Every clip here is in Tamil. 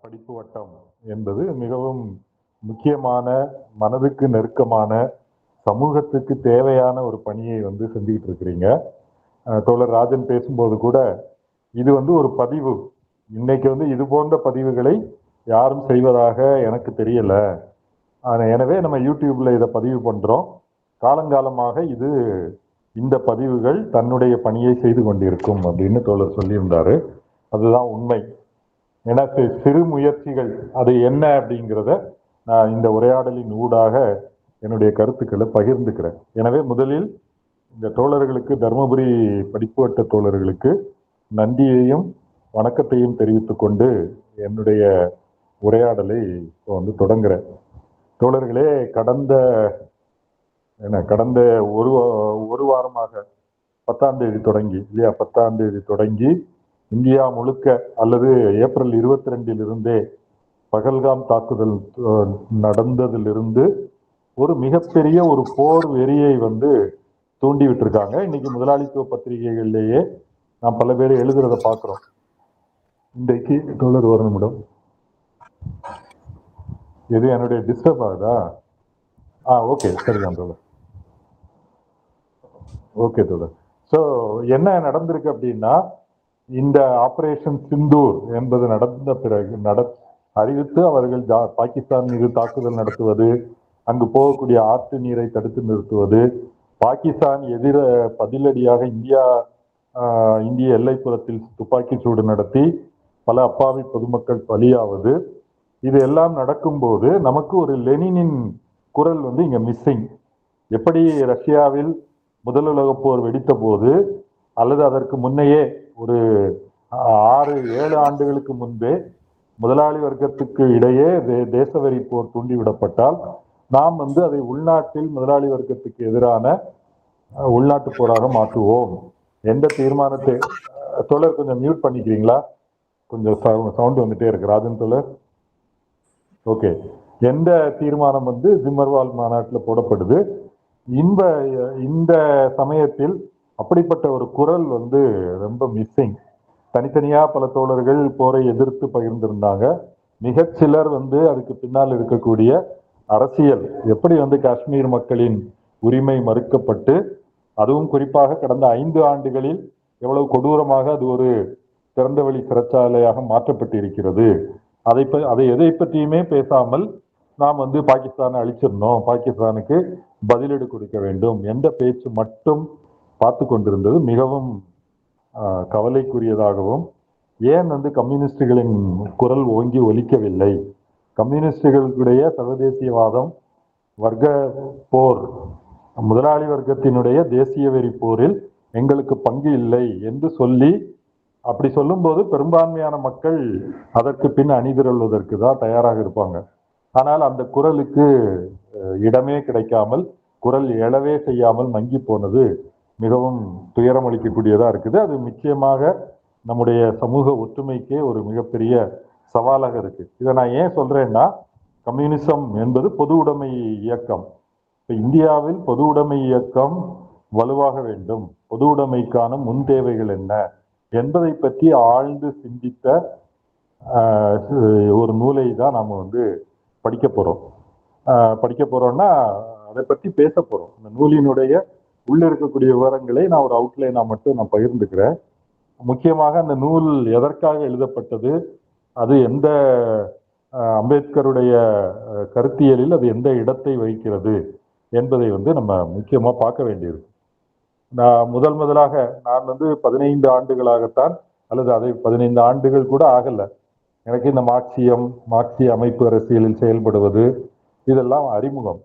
படிப்பு வட்டம் என்பது மிகவும் முக்கியமான, மனதுக்கு நெருக்கமான, சமூகத்துக்கு தேவையான ஒரு பணியை செஞ்சுக்கிட்டு இருக்கிறீங்க. தோழர் ராஜன் பேசும்போது கூட இது ஒரு பதிவு. இன்னைக்கு இது போன்ற பதிவுகளை யாரும் செய்வதாக எனக்கு தெரியல. எனவே நம்ம யூடியூப்ல இதை பதிவு பண்றோம். காலங்காலமாக இந்த பதிவுகள் தன்னுடைய பணியை செய்து கொண்டிருக்கும் அப்படின்னு தோழர் சொல்லியிருந்தாரு. அதுதான் உண்மை. எனக்கு சிறு முயற்சிகள் அது என்ன அப்படிங்கிறத நான் இந்த உரையாடலின் ஊடாக என்னுடைய கருத்துக்களை பகிர்ந்துக்கிறேன். எனவே முதலில் இந்த தோழர்களுக்கு, தருமபுரி படிப்பு வட்ட தோழர்களுக்கு நன்றியையும் வணக்கத்தையும் தெரிவித்துக் கொண்டு என்னுடைய உரையாடலை தொடங்குறேன். தோழர்களே, கடந்த ஒரு வாரமாக 10ஆம் தேதி தொடங்கி இல்லையா, 10ஆம் தேதி தொடங்கி இந்தியா முழுக்க அல்லது ஏப்ரல் 22 பகல்காம் தாக்குதல் நடந்ததிலிருந்து ஒரு மிகப்பெரிய ஒரு போர் வெறியை தூண்டி விட்டுருக்காங்க. இன்னைக்கு முதலாளித்துவ பத்திரிகைகள்லேயே நாம் பல பேர் எழுதுறத பார்க்குறோம். இன்றைக்கு தோழர் ஒரு நிமிடம், எது என்னுடைய டிஸ்டர்ப் ஆகுதா? ஓகே, சரிதான் தோழர். ஓகே தோழர். ஸோ என்ன நடந்திருக்கு அப்படின்னா, இந்த ஆபரேஷன் சிந்தூர் என்பது நடந்த பிறகு அறிவித்து அவர்கள் பாகிஸ்தான் மீது தாக்குதல் நடத்துவது, அங்கு போகக்கூடிய ஆற்று நீரை தடுத்து நிறுத்துவது, பாகிஸ்தான் எதிர பதிலடியாக இந்திய எல்லைப்புறத்தில் துப்பாக்கி சூடு நடத்தி பல அப்பாவி பொதுமக்கள் பலியாவது, இது எல்லாம் நடக்கும்போது நமக்கு ஒரு லெனினின் குரல் இங்க மிஸ்ஸிங். எப்படி ரஷ்யாவில் முதல் உலகப் போர் வெடித்த போது அல்லது அதற்கு முன்னையே ஒரு 6-7 ஆண்டுகளுக்கு முன்பே முதலாளி வர்க்கத்துக்கு இடையே தேசவெறி போர் தூண்டிவிடப்பட்டால் நாம் அதை உள்நாட்டில் முதலாளி வர்க்கத்துக்கு எதிரான உள்நாட்டு போராக மாற்றுவோம் எந்த தீர்மானத்தை, தோழர் கொஞ்சம் மியூட் பண்ணிக்கிறீங்களா? கொஞ்சம் சவுண்ட் வந்துட்டே இருக்கு ராஜன் தோழர். ஓகே, எந்த தீர்மானம் ஜிம்மர்வால் மாநாட்டில் போடப்படுது. இந்த சமயத்தில் அப்படிப்பட்ட ஒரு குரல் ரொம்ப மிஸ்ஸிங். தனித்தனியா பல தோழர்கள் போரை எதிர்த்து பகிர்ந்திருந்தாங்க. மிகச்சிலர் அதுக்கு பின்னால் இருக்கக்கூடிய அரசியல், எப்படி காஷ்மீர் மக்களின் உரிமை மறுக்கப்பட்டு, அதுவும் குறிப்பாக கடந்த 5 ஆண்டுகளில் எவ்வளவு கொடூரமாக அது ஒரு திறந்த வழி சிறைச்சாலையாக மாற்றப்பட்டிருக்கிறது, அதை எதை பற்றியுமே பேசாமல் நாம் பாகிஸ்தானை அழிச்சிடணும், பாகிஸ்தானுக்கு பதிலடி கொடுக்க வேண்டும் என்ற பேச்சு மட்டும் பார்த்து கொண்டிருந்தது மிகவும் கவலைக்குரியதாகவும், ஏன் கம்யூனிஸ்டுகளின் குரல் ஓங்கி ஒலிக்கவில்லை, கம்யூனிஸ்டுகளுடைய சர்வதேசியவாதம், வர்க்க போர், முதலாளி வர்க்கத்தினுடைய தேசிய வெறி போரில் எங்களுக்கு பங்கு இல்லை என்று சொல்லி, அப்படி சொல்லும்போது பெரும்பான்மையான மக்கள் அதற்கு பின் அணிதிரள்வதற்கு தான் தயாராக இருப்பாங்க. ஆனால் அந்த குரலுக்கு இடமே கிடைக்காமல், குரல் எழவே செய்யாமல் மங்கி போனது மிகவும் துயரம் அளிக்கக்கூடியதா இருக்குது. அது நிச்சயமாக நம்முடைய சமூக ஒற்றுமைக்கே ஒரு மிகப்பெரிய சவாலாக இருக்கு. இதை நான் ஏன் சொல்றேன்னா, கம்யூனிசம் என்பது பொது உடைமை இயக்கம். இந்தியாவில் பொது உடைமை இயக்கம் வலுவாக வேண்டும், பொது உடைமைக்கான முன் தேவைகள் என்ன என்பதை பற்றி ஆழ்ந்து சிந்தித்த ஒரு நூலை தான் நாம் படிக்க போறோம்னா அதை பற்றி பேச போறோம். இந்த நூலினுடைய உள்ள இருக்கக்கூடிய விவரங்களை நான் ஒரு அவுட்லைனா மட்டும் நான் பகிர்ந்துக்கிறேன். முக்கியமாக அந்த நூல் எதற்காக எழுதப்பட்டது, அது எந்த அம்பேத்கருடைய கருத்தியலில் அது எந்த இடத்தை வகிக்கிறது என்பதை நம்ம முக்கியமா பார்க்க வேண்டியிருக்கு. நான் முதலாக நான் 15 ஆண்டுகளாகத்தான், அல்லது அதை 15 ஆண்டுகள் கூட ஆகல, எனக்கு இந்த மார்க்சிய அமைப்பு அரசியலில் செயல்படுவது இதெல்லாம் அறிமுகம்.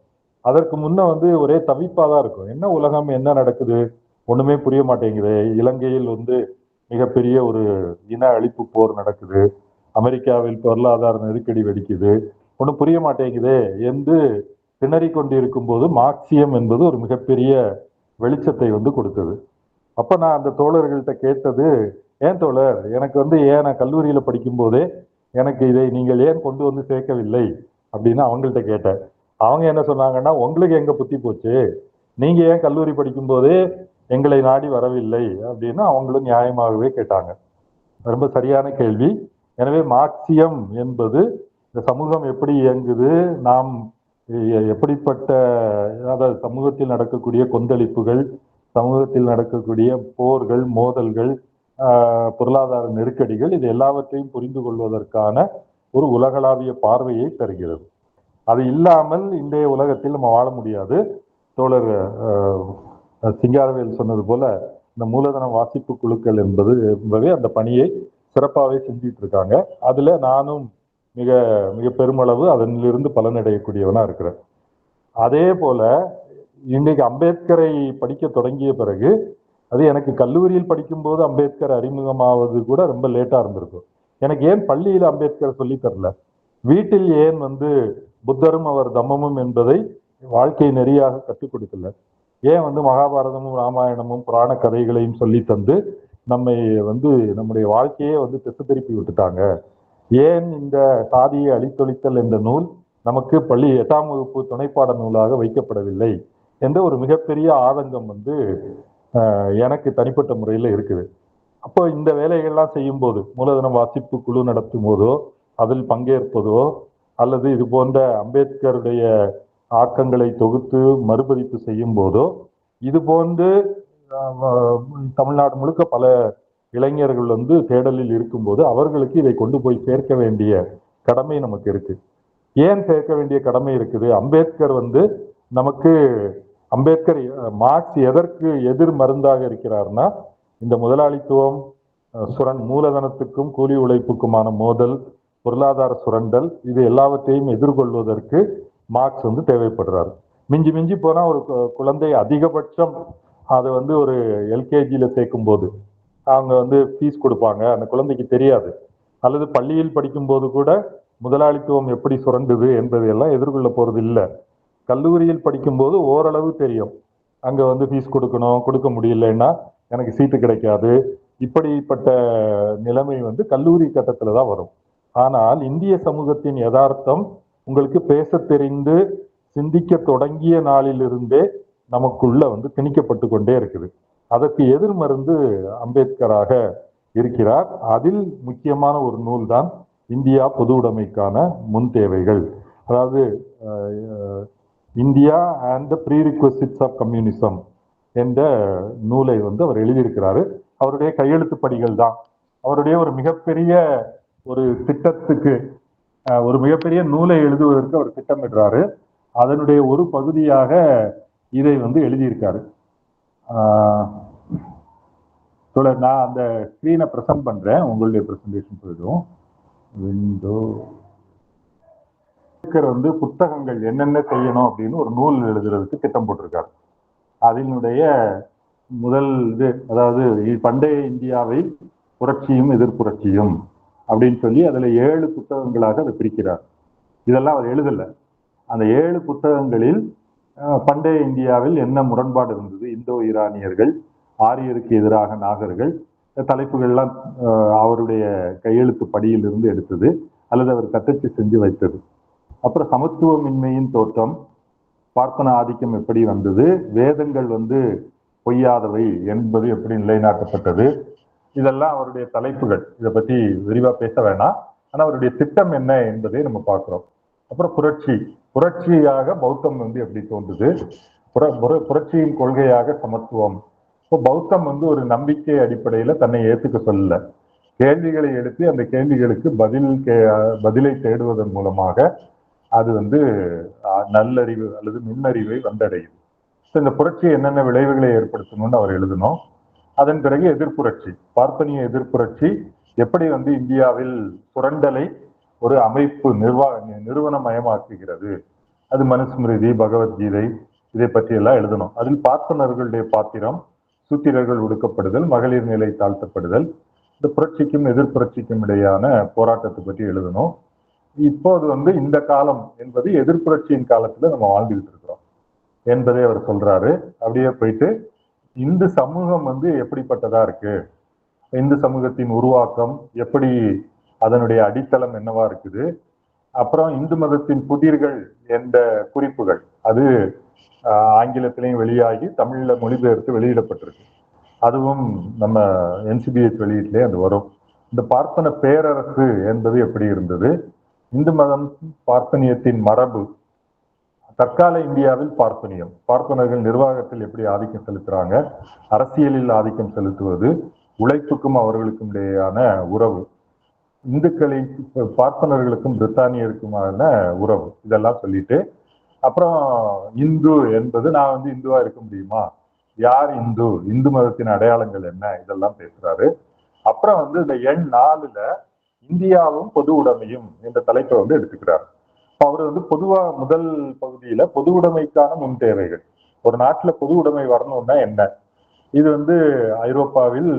அதற்கு முன்ன ஒரே தவிப்பாதான் இருக்கும். என்ன உலகம், என்ன நடக்குது, ஒண்ணுமே புரிய மாட்டேங்குது. இலங்கையில் மிகப்பெரிய ஒரு இன அழிப்பு போர் நடக்குது, அமெரிக்காவில் பொருளாதார நெருக்கடி வெடிக்குது, ஒன்றும் புரிய மாட்டேங்குது என்று திணறி கொண்டிருக்கும் போது மார்க்சியம் என்பது ஒரு மிகப்பெரிய வெளிச்சத்தை கொடுத்தது. அப்ப நான் அந்த தோழர்கள்ட்ட கேட்டது, ஏன் தோழர், எனக்கு ஏன் நான் கல்லூரியில படிக்கும் போதே எனக்கு இதை நீங்கள் ஏன் கொண்டு சேர்க்கவில்லை அப்படின்னு அவங்கள்ட்ட கேட்டேன். அவங்க என்ன சொன்னாங்கன்னா, உங்களுக்கு எங்க புத்தி போச்சு, நீங்க ஏன் கல்லூரி படிக்கும் போதே எங்களை நாடி வரவில்லை அப்படின்னு அவங்களும் நியாயமாகவே கேட்டாங்க. ரொம்ப சரியான கேள்வி. எனவே மார்க்சியம் என்பது இந்த சமூகம் எப்படி இயங்குது, நாம் எப்படிப்பட்ட, அதாவது சமூகத்தில் நடக்கக்கூடிய கொந்தளிப்புகள், சமூகத்தில் நடக்கக்கூடிய போர்கள், மோதல்கள், பொருளாதார நெருக்கடிகள், இது எல்லாவற்றையும் புரிந்து கொள்வதற்கான ஒரு உலகளாவிய பார்வையை தருகிறது. அது இல்லாமல் இன்றைய உலகத்தில் நம்ம வாழ முடியாது. தோழர் சிங்காரவேல் சொன்னது போல இந்த மூலதன வாசிப்பு குழுக்கள் என்பதே அந்த பணியை சிறப்பாகவே செஞ்சிட்டு இருக்காங்க. அதுல நானும் மிக மிக பெருமளவு அதனிலிருந்து பலனடையக்கூடியவனா இருக்கிறேன். அதே போல இன்றைக்கு அம்பேத்கரை படிக்க தொடங்கிய பிறகு, அது எனக்கு கல்லூரியில் படிக்கும்போது அம்பேத்கர் அறிமுகமாவது கூட ரொம்ப லேட்டா இருந்திருக்கும். எனக்கு ஏன் பள்ளியில் அம்பேத்கர் சொல்லி தரல, வீட்டில் ஏன் புத்தரும் அவர் தம்மமும் என்பதை வாழ்க்கை நெறியாக கற்றுக் கொடுக்கல, ஏன் மகாபாரதமும் ராமாயணமும் புராண கதைகளையும் சொல்லி தந்து நம்மை நம்முடைய வாழ்க்கையே திசை திருப்பி விட்டுட்டாங்க, ஏன் இந்த சாதியை அழித்தொழித்தல் என்ற நூல் நமக்கு பள்ளி 8ஆம் வகுப்பு துணைப்பாட நூலாக வைக்கப்படவில்லை என்ற ஒரு மிகப்பெரிய ஆதங்கம் எனக்கு தனிப்பட்ட முறையில் இருக்குது. அப்போ இந்த வேலைகள்லாம் செய்யும் போது, மூலதனம் வாசிப்பு குழு நடத்தும் போதோ, அதில் பங்கேற்பதோ, அல்லது இது போன்ற அம்பேத்கருடைய ஆக்கங்களை தொகுத்து மறுபதிப்பு செய்யும் போதோ, இது போன்று தமிழ்நாடு முழுக்க பல இளைஞர்கள் தேடலில் இருக்கும்போது அவர்களுக்கு இதை கொண்டு போய் சேர்க்க வேண்டிய கடமை நமக்கு இருக்கு. ஏன் சேர்க்க வேண்டிய கடமை இருக்குது? அம்பேத்கர் நமக்கு அம்பேத்கர் மார்க்ஸ் எதற்கு எதிர் மருந்தாக இருக்கிறார்னா, இந்த முதலாளித்துவம், மூலதனத்துக்கும் கூலி உழைப்புக்குமான மோதல், பொருளாதார சுரண்டல், இது எல்லாவற்றையும் எதிர்கொள்வதற்கு மார்க்ஸ் தேவைப்படுறாரு. மிஞ்சி மிஞ்சி போனா ஒரு குழந்தை அதிகபட்சம் அதை ஒரு எல்கேஜியில சேர்க்கும் போது அவங்க ஃபீஸ் கொடுப்பாங்க, அந்த குழந்தைக்கு தெரியாது. அல்லது பள்ளியில் படிக்கும் போது கூட முதலாளித்துவம் எப்படி சுரண்டுது என்பதையெல்லாம் எதிர்கொள்ள போறது இல்லை. கல்லூரியில் படிக்கும்போது ஓரளவு தெரியும். அங்க ஃபீஸ் கொடுக்கணும், கொடுக்க முடியலன்னா எனக்கு சீட்டு கிடைக்காது, இப்படிப்பட்ட நிலைமை கல்லூரி கட்டத்துல தான் வரும். ஆனால் இந்திய சமூகத்தின் யதார்த்தம் உங்களுக்கு பேச தெரிந்து சிந்திக்க தொடங்கிய நாளிலிருந்தே நமக்குள்ள திணிக்கப்பட்டு கொண்டே இருக்குது. அதற்கு எதிர் மருந்து அம்பேத்கராக இருக்கிறார். அதில் முக்கியமான ஒரு நூல் தான் இந்தியா பொது உடைமைக்கான முன் தேவைகள், அதாவது India and the prerequisites of communism என்ற நூலை அவர் எழுதியிருக்கிறாரு. அவருடைய கையெழுத்து படிகள் தான். அவருடைய ஒரு மிகப்பெரிய ஒரு திட்டத்துக்கு, ஒரு மிகப்பெரிய நூலை எழுதுவதற்கு அவர் திட்டமிடுறாரு. அதனுடைய ஒரு பகுதியாக இதை எழுதியிருக்காரு. நான் அந்த ஸ்கிரீனை பிரசன்ட் பண்றேன், உங்களுடைய பிரசன்டேஷன் போயிடும். விண்டோ புத்தகங்கள் என்னென்ன செய்யணும் அப்படின்னு ஒரு நூல் எழுதுறதுக்கு திட்டம் போட்டிருக்காரு. அதனுடைய முதல் இது, அதாவது பண்டைய இந்தியாவை புரட்சியும் எதிர்ப்புரட்சியும் அப்படின்னு சொல்லி அதுல 7 புத்தகங்களாக அதை பிரிக்கிறார். இதெல்லாம் அவர் எழுதல. அந்த 7 புத்தகங்களில் பண்டைய இந்தியாவில் என்ன முரண்பாடு இருந்தது, இந்தோ ஈரானியர்கள், ஆரியருக்கு எதிராக நாகர்கள், தலைப்புகள்லாம் அவருடைய கையெழுத்து படியிலிருந்து எடுத்தது அல்லது அவர் தட்டச்சு செஞ்சு வைத்தது. அப்புறம் சமத்துவமின்மையின் தோற்றம், பார்ப்பன ஆதிக்கம் எப்படி வந்தது, வேதங்கள் பொய்யாதவை என்பது எப்படி நிலைநாட்டப்பட்டது, இதெல்லாம் அவருடைய தலைப்புகள். இதை பற்றி விரிவா பேச வேணாம், ஆனா அவருடைய திட்டம் என்ன என்பதை நம்ம பார்க்கிறோம். அப்புறம் புரட்சியாக பௌத்தம் எப்படி தோன்றுது, புரட்சியின் கொள்கையாக சமத்துவம். இப்போ பௌத்தம் ஒரு நம்பிக்கை அடிப்படையில தன்னை ஏத்துக்க சொல்லல, கேள்விகளை எழுப்பி அந்த கேள்விகளுக்கு பதிலை தேடுவதன் மூலமாக அது நல்லறிவு அல்லது நுண்ணறிவை வந்தடையுது. இந்த புரட்சி என்னென்ன விளைவுகளை ஏற்படுத்தணும்னு அவர் எழுதணும். அதன் பிறகு எதிர்ப்புரட்சி, பார்ப்பனிய எதிர்ப்புரட்சி எப்படி இந்தியாவில் சுரண்டலை ஒரு அமைப்பு நிறுவனமயமாக்குகிறது, அது மனுஸ்மிருதி, பகவத்கீதை, இதை பற்றி எல்லாம் எழுதணும். அதில் பார்ப்பனர்களுடைய பாத்திரம், சூத்திரர்கள் ஒடுக்கப்படுதல், மகளிர் நிலை தாழ்த்தப்படுதல், இந்த புரட்சிக்கும் எதிர்ப்புரட்சிக்கும் இடையான போராட்டத்தை பற்றி எழுதணும். இப்போது இந்த காலம் என்பது எதிர்ப்புரட்சியின் காலத்துல நம்ம வாழ்ந்துகிட்டு இருக்கிறோம் என்பதை அவர் சொல்றாரு. அப்படியே போயிட்டு இந்து சமூகம் எப்படிப்பட்டதா இருக்கு, இந்து சமூகத்தின் உருவாக்கம் எப்படி, அதனுடைய அடித்தளம் என்னவா இருக்குது, அப்புறம் இந்து மதத்தின் புதிர்கள் என்ற குறிப்புகள் அது ஆங்கிலத்திலையும் வெளியாகி தமிழ்ல மொழிபெயர்த்து வெளியிடப்பட்டிருக்கு. அதுவும் நம்ம NCBH வெளியீட்டிலே அது வரும். இந்த பார்ப்பன பேரரசு என்பது எப்படி இருந்தது, இந்து மதம் பார்ப்பனியத்தின் மரபு, தற்கால இந்தியாவில் பார்ப்பனியம், பார்ப்பனர்கள் நிர்வாகத்தில் எப்படி ஆதிக்கம் செலுத்துறாங்க, அரசியலில் ஆதிக்கம் செலுத்துவது, உழைப்புக்கும் அவர்களுக்கும் இடையேயான உறவு, இந்துக்களை பார்ப்பனர்களுக்கும் பிரித்தானியருக்குமான உறவு, இதெல்லாம் சொல்லிட்டு அப்புறம் இந்து என்பது நான் வந்து இந்துவா இருக்க முடியுமா, யார் இந்து, இந்து மதத்தின் அடையாளங்கள் என்ன, இதெல்லாம் பேசுறாரு. அப்புறம் வந்து இந்த எண் 4ல இந்தியாவும் பொது உடைமையும் என்ற தலைப்பை வந்து எடுத்துக்கிறார். அவர் வந்து பொதுவா முதல் பகுதியில பொது உடைமைக்கான முன் தேவைகள், ஒரு நாட்டுல பொது உடைமை வரணும்னா என்ன, இது வந்து ஐரோப்பாவில்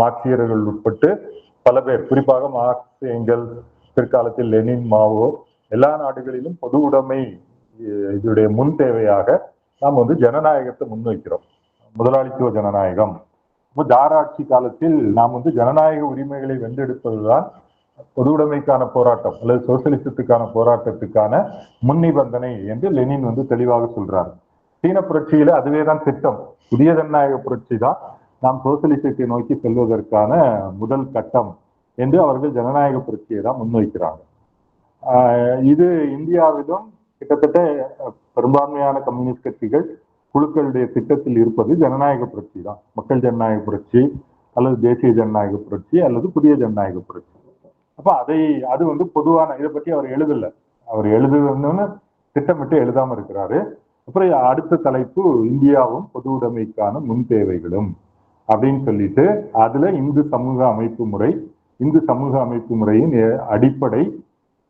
மார்க்சியர்கள் உட்பட்டு பல பேர், குறிப்பாக மார்க்ஸ், எங்கெல்ஸ், பிற்காலத்தில் லெனின், மாவோ, எல்லா நாடுகளிலும் பொது உடைமை இதனுடைய முன் தேவையாக நாம் வந்து ஜனநாயகத்தை முன்வைக்கிறோம், முதலாளித்துவ ஜனநாயகம். ஜாராட்சி காலத்தில் நாம் வந்து ஜனநாயக உரிமைகளை வென்றெடுப்பதுதான் பொது உடைமைக்கான போராட்டம் அல்லது சோசியலிசத்துக்கான போராட்டத்துக்கான முன் நிபந்தனை என்று லெனின் வந்து தெளிவாக சொல்றார். சீன புரட்சியில அதுவேதான் திட்டம், புதிய ஜனநாயக புரட்சி தான் நாம் சோசியலிசத்தை நோக்கி செல்வதற்கான முதல் கட்டம் என்று அவர்கள் ஜனநாயக புரட்சியை தான் முன்வைக்கிறாங்க. இது இந்தியாவிலும் கிட்டத்தட்ட பெரும்பான்மையான கம்யூனிஸ்ட் கட்சிகள் குழுக்களுடைய திட்டத்தில் இருப்பது ஜனநாயக புரட்சி தான், மக்கள் ஜனநாயக புரட்சி அல்லது தேசிய ஜனநாயக புரட்சி அல்லது புதிய ஜனநாயக புரட்சி. அப்ப அது வந்து பொதுவான, இதை பற்றி அவர் எழுதல, அவர் எழுதுன்னு திட்டமிட்டு எழுதாம இருக்கிறாரு. அப்புறம் அடுத்த தலைப்பு இந்தியாவும் பொது உடைமைக்கான முன் தேவைகளும் அப்படின்னு சொல்லிட்டு அதுல இந்து சமூக அமைப்பு முறை, இந்து சமூக அமைப்பு முறையின் அடிப்படை,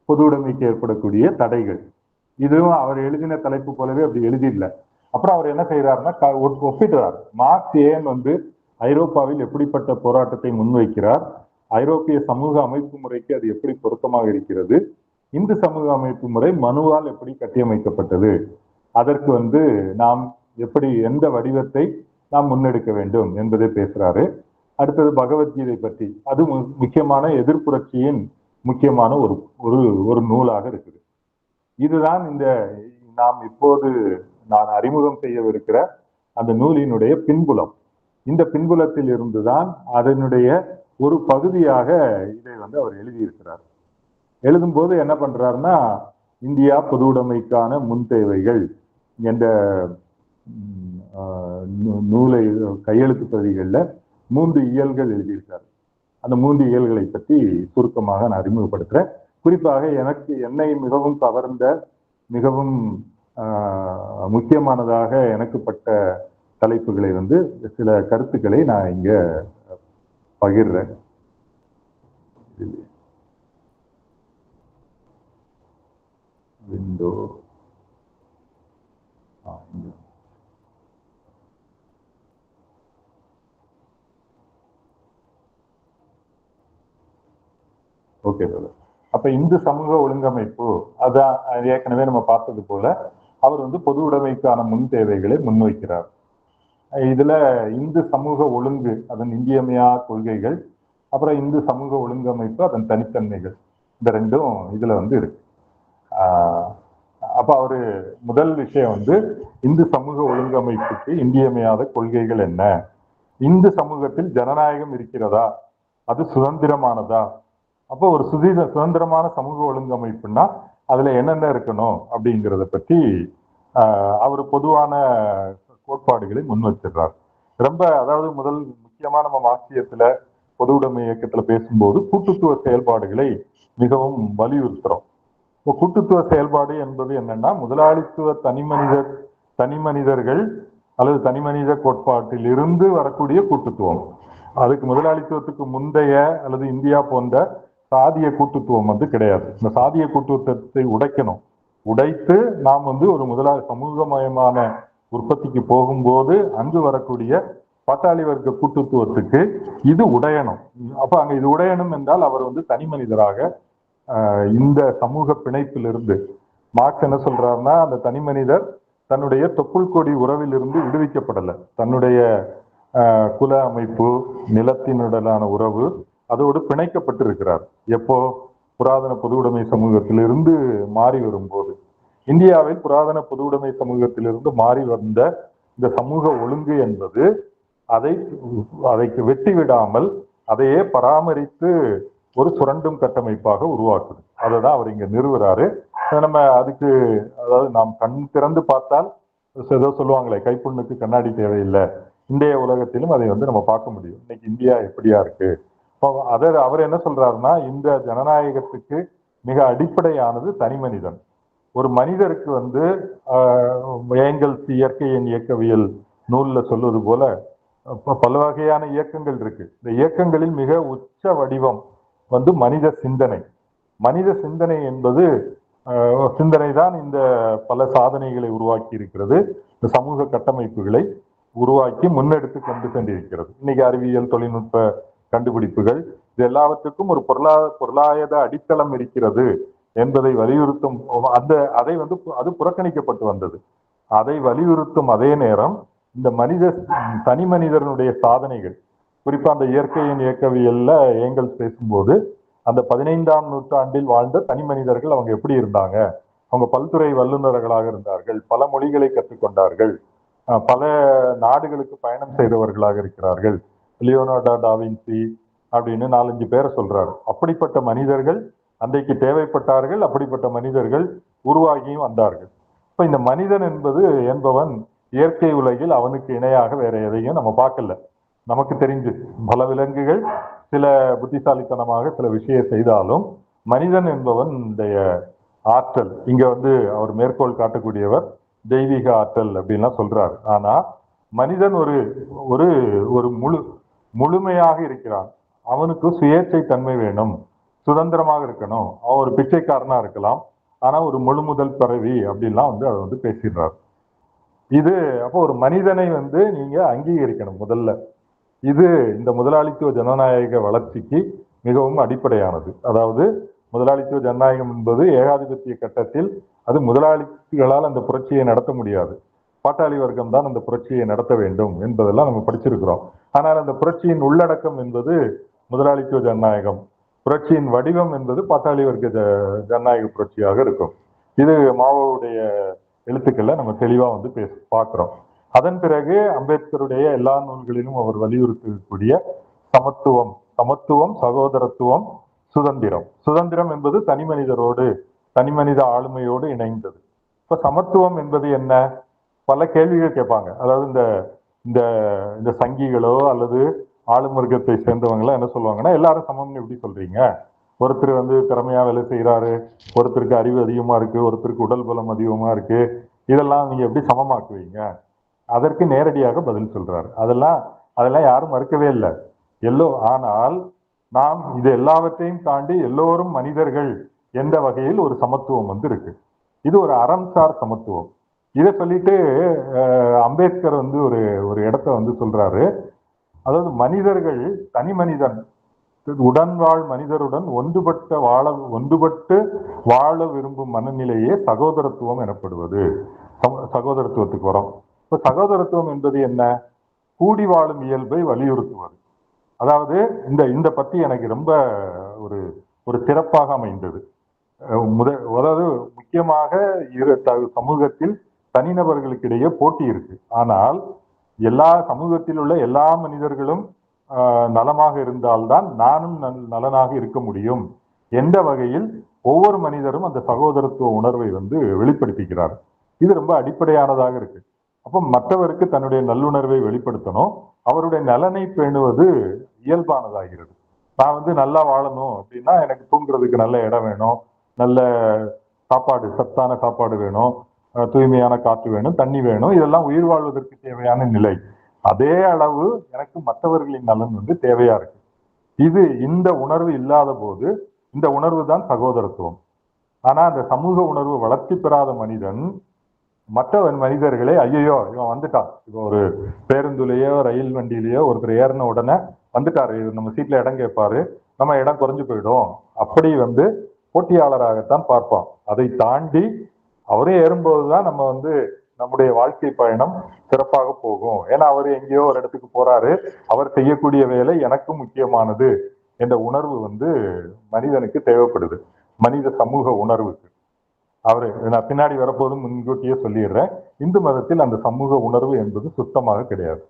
பொது உடைமைக்கு ஏற்படக்கூடிய தடைகள், இதுவும் அவர் எழுதின தலைப்பு போலவே அப்படி எழுதிடல. அப்புறம் அவர் என்ன செய்யறாருன்னா ஒப்பிடுறார். மார்க்ஸ் ஏன் வந்து ஐரோப்பாவில் எப்படிப்பட்ட போராட்டத்தை முன்வைக்கிறார், ஐரோப்பிய சமூக அமைப்பு முறைக்கு அது எப்படி பொருத்தமாக இருக்கிறது, இந்து சமூக அமைப்பு முறை மனுவால் எப்படி கட்டியமைக்கப்பட்டது, அதற்கு வந்து நாம் எப்படி எந்த வடிவத்தை நாம் முன்னெடுக்க வேண்டும் என்பதை பேசுறாரு. அடுத்தது பகவத்கீதை பற்றி, அது முக்கியமான எதிர்ப்புரட்சியின் முக்கியமான ஒரு நூலாக இருக்குது. இதுதான் இந்த நாம் இப்போது நான் அறிமுகம் செய்யவிருக்கிற அந்த நூலினுடைய பின்புலம். இந்த பின்புலத்தில் இருந்துதான் அதனுடைய ஒரு பகுதியாக இதை வந்து அவர் எழுதியிருக்கிறார். எழுதும்போது என்ன பண்றாருன்னா, இந்தியா பொது உடைமைக்கான முன் தேவைகள் என்ற நூலை கையெழுத்து பிரதிகளில் 3 இயல்கள் எழுதியிருக்காரு. அந்த 3 இயல்களை பற்றி சுருக்கமாக நான் அறிமுகப்படுத்துறேன். குறிப்பாக என்னை மிகவும் கவர்ந்த, மிகவும் முக்கியமானதாக எனக்கு பட்ட தலைப்புகளை வந்து சில கருத்துக்களை நான் இங்க பகிர்றேன். Window okay. அப்ப இந்து சமூக ஒழுங்கமைப்பு, அதான் ஏற்கனவே நம்ம பார்த்தது போல அவர் வந்து பொது உடைமைக்கான முன் தேவைகளை முன்வைக்கிறார். இதுல இந்து சமூக ஒழுங்கு, அதன் இன்றியமையா கொள்கைகள், அப்புறம் இந்து சமூக ஒழுங்கமைப்பு, அதன் தனித்தன்மைகள், இந்த ரெண்டும் இதுல வந்து இருக்கு. அப்ப அவரு முதல் விஷயம் வந்து இந்து சமூக ஒழுங்கமைப்புக்கு இன்றியமையாத கொள்கைகள் என்ன, இந்து சமூகத்தில் ஜனநாயகம் இருக்கிறதா, அது சுதந்திரமானதா, அப்போ ஒரு சுதந்திரமான சமூக ஒழுங்கமைப்புன்னா அதுல என்னென்ன இருக்கணும் அப்படிங்கிறத பற்றி அவர் பொதுவான கோட்பாடுகளை முன் வச்சிடுறார். ரொம்ப, அதாவது முதல் முக்கியமா நம்ம மார்க்சியத்துல பொது உடைமை இயக்கத்துல பேசும்போது கூட்டுத்துவ செயல்பாடுகளை மிகவும் வலியுறுத்துறோம். இப்போ கூட்டுத்துவ செயல்பாடு என்பது என்னன்னா, முதலாளித்துவ தனி மனிதர்கள் அல்லது தனி மனித கோட்பாட்டில் இருந்து வரக்கூடிய கூட்டுத்துவம். அதுக்கு முதலாளித்துவத்துக்கு முந்தைய அல்லது இந்தியா போன்ற சாதிய கூட்டுத்துவம் வந்து கிடையாது. இந்த சாதிய கூட்டுத்துவத்தை உடைத்து நாம் வந்து ஒரு சமூகமயமான உற்பத்திக்கு போகும்போது அங்கு வரக்கூடிய பாட்டாளி வர்க்க கூட்டுத்துவத்துக்கு இது உடையணும். அப்ப அங்க இது உடையணும் என்றால் அவர் வந்து தனி மனிதராக இந்த சமூக பிணைப்பிலிருந்து, மார்க்ஸ் என்ன சொல்றாருன்னா, அந்த தனி மனிதர் தன்னுடைய தொப்புள் கொடி உறவிலிருந்து விடுவிக்கப்படலை. தன்னுடைய குல அமைப்பு, நிலத்தினுடனான உறவு, அதோடு பிணைக்கப்பட்டு இருக்கிறார். எப்போ? புராதன பொது உடைமை சமூகத்திலிருந்து மாறி வரும்போது. இந்தியாவில் புராதன பொது உடைமை சமூகத்திலிருந்து மாறி வந்த இந்த சமூக ஒழுங்கு என்பது அதை வெட்டி விடாமல் அதையே பராமரித்து ஒரு சுரண்டும் கட்டமைப்பாக உருவாக்குது. அதை தான் அவர் இங்க நிறுவுறாரு. நம்ம அதுக்கு, அதாவது நாம் கண் திறந்து பார்த்தால் ஏதோ சொல்லுவாங்களே, கைப்புண்ணுக்கு கண்ணாடி தேவையில்லை, இன்றைய உலகத்திலும் அதை நம்ம பார்க்க முடியும். இன்னைக்கு இந்தியா எப்படியா இருக்கு. அவர் என்ன சொல்றாருன்னா, இந்த ஜனநாயகத்துக்கு மிக அடிப்படையானது தனி மனிதன். ஒரு மனிதருக்கு ஏங்கல்ஸ் இயற்கையின் இயக்கவியல் நூல்ல சொல்வது போல பல வகையான இயக்கங்கள் இருக்கு. இந்த இயக்கங்களில் மிக உச்ச வடிவம் மனித சிந்தனை. மனித சிந்தனை என்பது சிந்தனை தான் இந்த பல சாதனைகளை உருவாக்கி இருக்கிறது. இந்த சமூக கட்டமைப்புகளை உருவாக்கி முன்னெடுத்து கொண்டு சென்றிருக்கிறது. இன்னைக்கு அறிவியல் தொழில்நுட்ப கண்டுபிடிப்புகள் இது எல்லாவற்றுக்கும் ஒரு பொருளாதார அடித்தளம் இருக்கிறது என்பதை வலியுறுத்தும். அதை அது புறக்கணிக்கப்பட்டு வந்தது. அதை வலியுறுத்தும் அதே நேரம் இந்த தனி மனிதனுடைய சாதனைகள், குறிப்பா அந்த இயற்கையின் இயக்கவியல்ல ஏங்கல்ஸ் பேசும்போது, அந்த 15ஆம் நூற்றாண்டில் வாழ்ந்த தனி மனிதர்கள் அவங்க எப்படி இருந்தாங்க, அவங்க பல்துறை வல்லுநர்களாக இருந்தார்கள், பல மொழிகளை கற்றுக்கொண்டார்கள், பல நாடுகளுக்கு பயணம் செய்தவர்களாக இருக்கிறார்கள். லியோனார்டோ டாவின்சி அப்படின்னு 4-5 பேரை சொல்றாரு. அப்படிப்பட்ட மனிதர்கள் அன்றைக்கு தேவைப்பட்டார்கள். அப்படிப்பட்ட மனிதர்கள் உருவாகியும் வந்தார்கள். இப்ப இந்த மனிதன் என்பவன் இயற்கை உலகில் அவனுக்கு இணையாக வேற எதையும் நம்ம பார்க்கல. நமக்கு தெரிஞ்சு பல விலங்குகள் சில புத்திசாலித்தனமாக சில விஷயம் செய்தாலும் மனிதன் என்பவன் ஆற்றல் இங்க அவர் மேற்கோள் காட்டக்கூடியவர் தெய்வீக ஆற்றல் அப்படின்லாம் சொல்றாரு. ஆனா மனிதன் ஒரு ஒரு ஒரு முழுமையாக இருக்கிறான். அவனுக்கு சுயேட்சை தன்மை வேணும், சுதந்திரமாக இருக்கணும். அவன் ஒரு பிச்சைக்காரனா இருக்கலாம், ஆனா ஒரு முழு முதல் பிறவி அப்படின்லாம் அதை பேசிடுறாரு. இது அப்போ ஒரு மனிதனை நீங்க அங்கீகரிக்கணும் முதல்ல. இது இந்த முதலாளித்துவ ஜனநாயக வளர்ச்சிக்கு மிகவும் அடிப்படையானது. அதாவது முதலாளித்துவ ஜனநாயகம் என்பது ஏகாதிபத்திய கட்டத்தில் அது முதலாளிகளால் அந்த புரட்சியை நடத்த முடியாது. பாட்டாளி வர்க்கம் தான் அந்த புரட்சியை நடத்த வேண்டும் என்பதெல்லாம் நம்ம படிச்சிருக்கிறோம். ஆனால் அந்த புரட்சியின் உள்ளடக்கம் என்பது முதலாளித்துவ ஜனநாயகம், புரட்சியின் வடிவம் என்பது பாட்டாளி வர்க்க ஜனநாயக புரட்சியாக இருக்கும். இது மாவோவுடைய எழுத்துக்களை நம்ம தெளிவா பார்க்கிறோம். அதன் பிறகு அம்பேத்கருடைய எல்லா நூல்களிலும் அவர் வலியுறுத்தக்கூடிய சமத்துவம், சகோதரத்துவம், சுதந்திரம். சுதந்திரம் என்பது தனி மனித ஆளுமையோடு இணைந்தது. இப்ப சமத்துவம் என்பது என்ன? பல கேள்விகள் கேட்பாங்க. அதாவது இந்த சங்கிகளோ அல்லது ஆளும் வர்க்கத்தை சேர்ந்தவங்களோ என்ன சொல்லுவாங்கன்னா, எல்லாரும் சமம்னு எப்படி சொல்றீங்க? ஒருத்தர் திறமையா வேலை செய்யறாரு, ஒருத்தருக்கு அறிவு அதிகமா இருக்கு, ஒருத்தருக்கு உடல் பலம் அதிகமா இருக்கு, இதெல்லாம் நீங்க எப்படி சமமாக்குவீங்க? அதற்கு நேரடியாக பதில் சொல்றாரு. அதெல்லாம் யாரும் மறுக்கவே இல்லை. ஆனால் நாம் இது எல்லாவற்றையும் தாண்டி எல்லோரும் மனிதர்கள் என்ற வகையில் ஒரு சமத்துவம் இருக்கு. இது ஒரு அறம்சார் சமத்துவம். இதை சொல்லிட்டு அம்பேத்கர் ஒரு இடத்த சொல்றாரு. அதாவது மனிதர்கள் தனி மனிதன் உடன்வாழ் மனிதருடன் ஒன்றுபட்டு வாழ விரும்பும் மனநிலையே சகோதரத்துவம் எனப்படுவது. சகோதரத்துவத்துக்கு வரும். இப்ப சகோதரத்துவம் என்பது என்ன? கூடி வாழும் இயல்பை வலியுறுத்துவது. அதாவது இந்த பத்தி எனக்கு ரொம்ப ஒரு சிறப்பாக அமைந்தது. அதாவது முக்கியமாக சமூகத்தில் தனிநபர்களுக்கிடையே போட்டி இருக்கு. ஆனால் எல்லா சமூகத்தில் உள்ள எல்லா மனிதர்களும் நலமாக இருந்தால்தான் நானும் நலனாக இருக்க முடியும் என்ற வகையில் ஒவ்வொரு மனிதரும் அந்த சகோதரத்துவ உணர்வை வெளிப்படுத்திக்கிறார். இது ரொம்ப அடிப்படையானதாக இருக்கு. அப்போ மற்றவருக்கு தன்னுடைய நல்லுணர்வை வெளிப்படுத்தணும், அவருடைய நலனை பேணுவது இயல்பானதாகிறது. நான் நல்லா வாழணும் அப்படின்னா எனக்கு தூங்குறதுக்கு நல்ல இடம் வேணும், நல்ல சாப்பாடு, சத்தான சாப்பாடு வேணும், தூய்மையான காற்று வேணும், தண்ணி வேணும். இதெல்லாம் உயிர் வாழ்வதற்கு தேவையான நிலை. அதே அளவு எனக்கு மற்றவர்களின் நலன் தேவையா இருக்கு. இந்த உணர்வு இல்லாத போது இந்த உணர்வு தான் சகோதரத்துவம். ஆனா அந்த சமூக உணர்வு வளர்ச்சி பெறாத மனிதன் மற்ற மனிதர்களை ஐயோ இவன் வந்துட்டான், இப்போ ஒரு பேருந்துலயோ ரயில் வண்டியிலேயோ ஒருத்தர் ஏறின உடனே வந்துட்டாரு, நம்ம சீட்ல இடம் கேட்பாரு, நம்ம இடம் குறைஞ்சு போயிடும், அப்படி போட்டியாளராகத்தான் பார்ப்பான். அதை தாண்டி அவரே ஏறும்போதுதான் நம்ம நம்முடைய வாழ்க்கை பயணம் சிறப்பாக போகும். ஏன்னா அவர் எங்கேயோ ஒரு இடத்துக்கு போறாரு, அவர் செய்யக்கூடிய வேலை எனக்கும் முக்கியமானது என்ற உணர்வு மனிதனுக்கு தேவைப்படுது, மனித சமூக உணர்வுக்கு. நான் பின்னாடி வரப்போதும் முன்கூட்டியே சொல்லிடுறேன், இந்து மதத்தில் அந்த சமூக உணர்வு என்பது சுத்தமாக கிடையாது.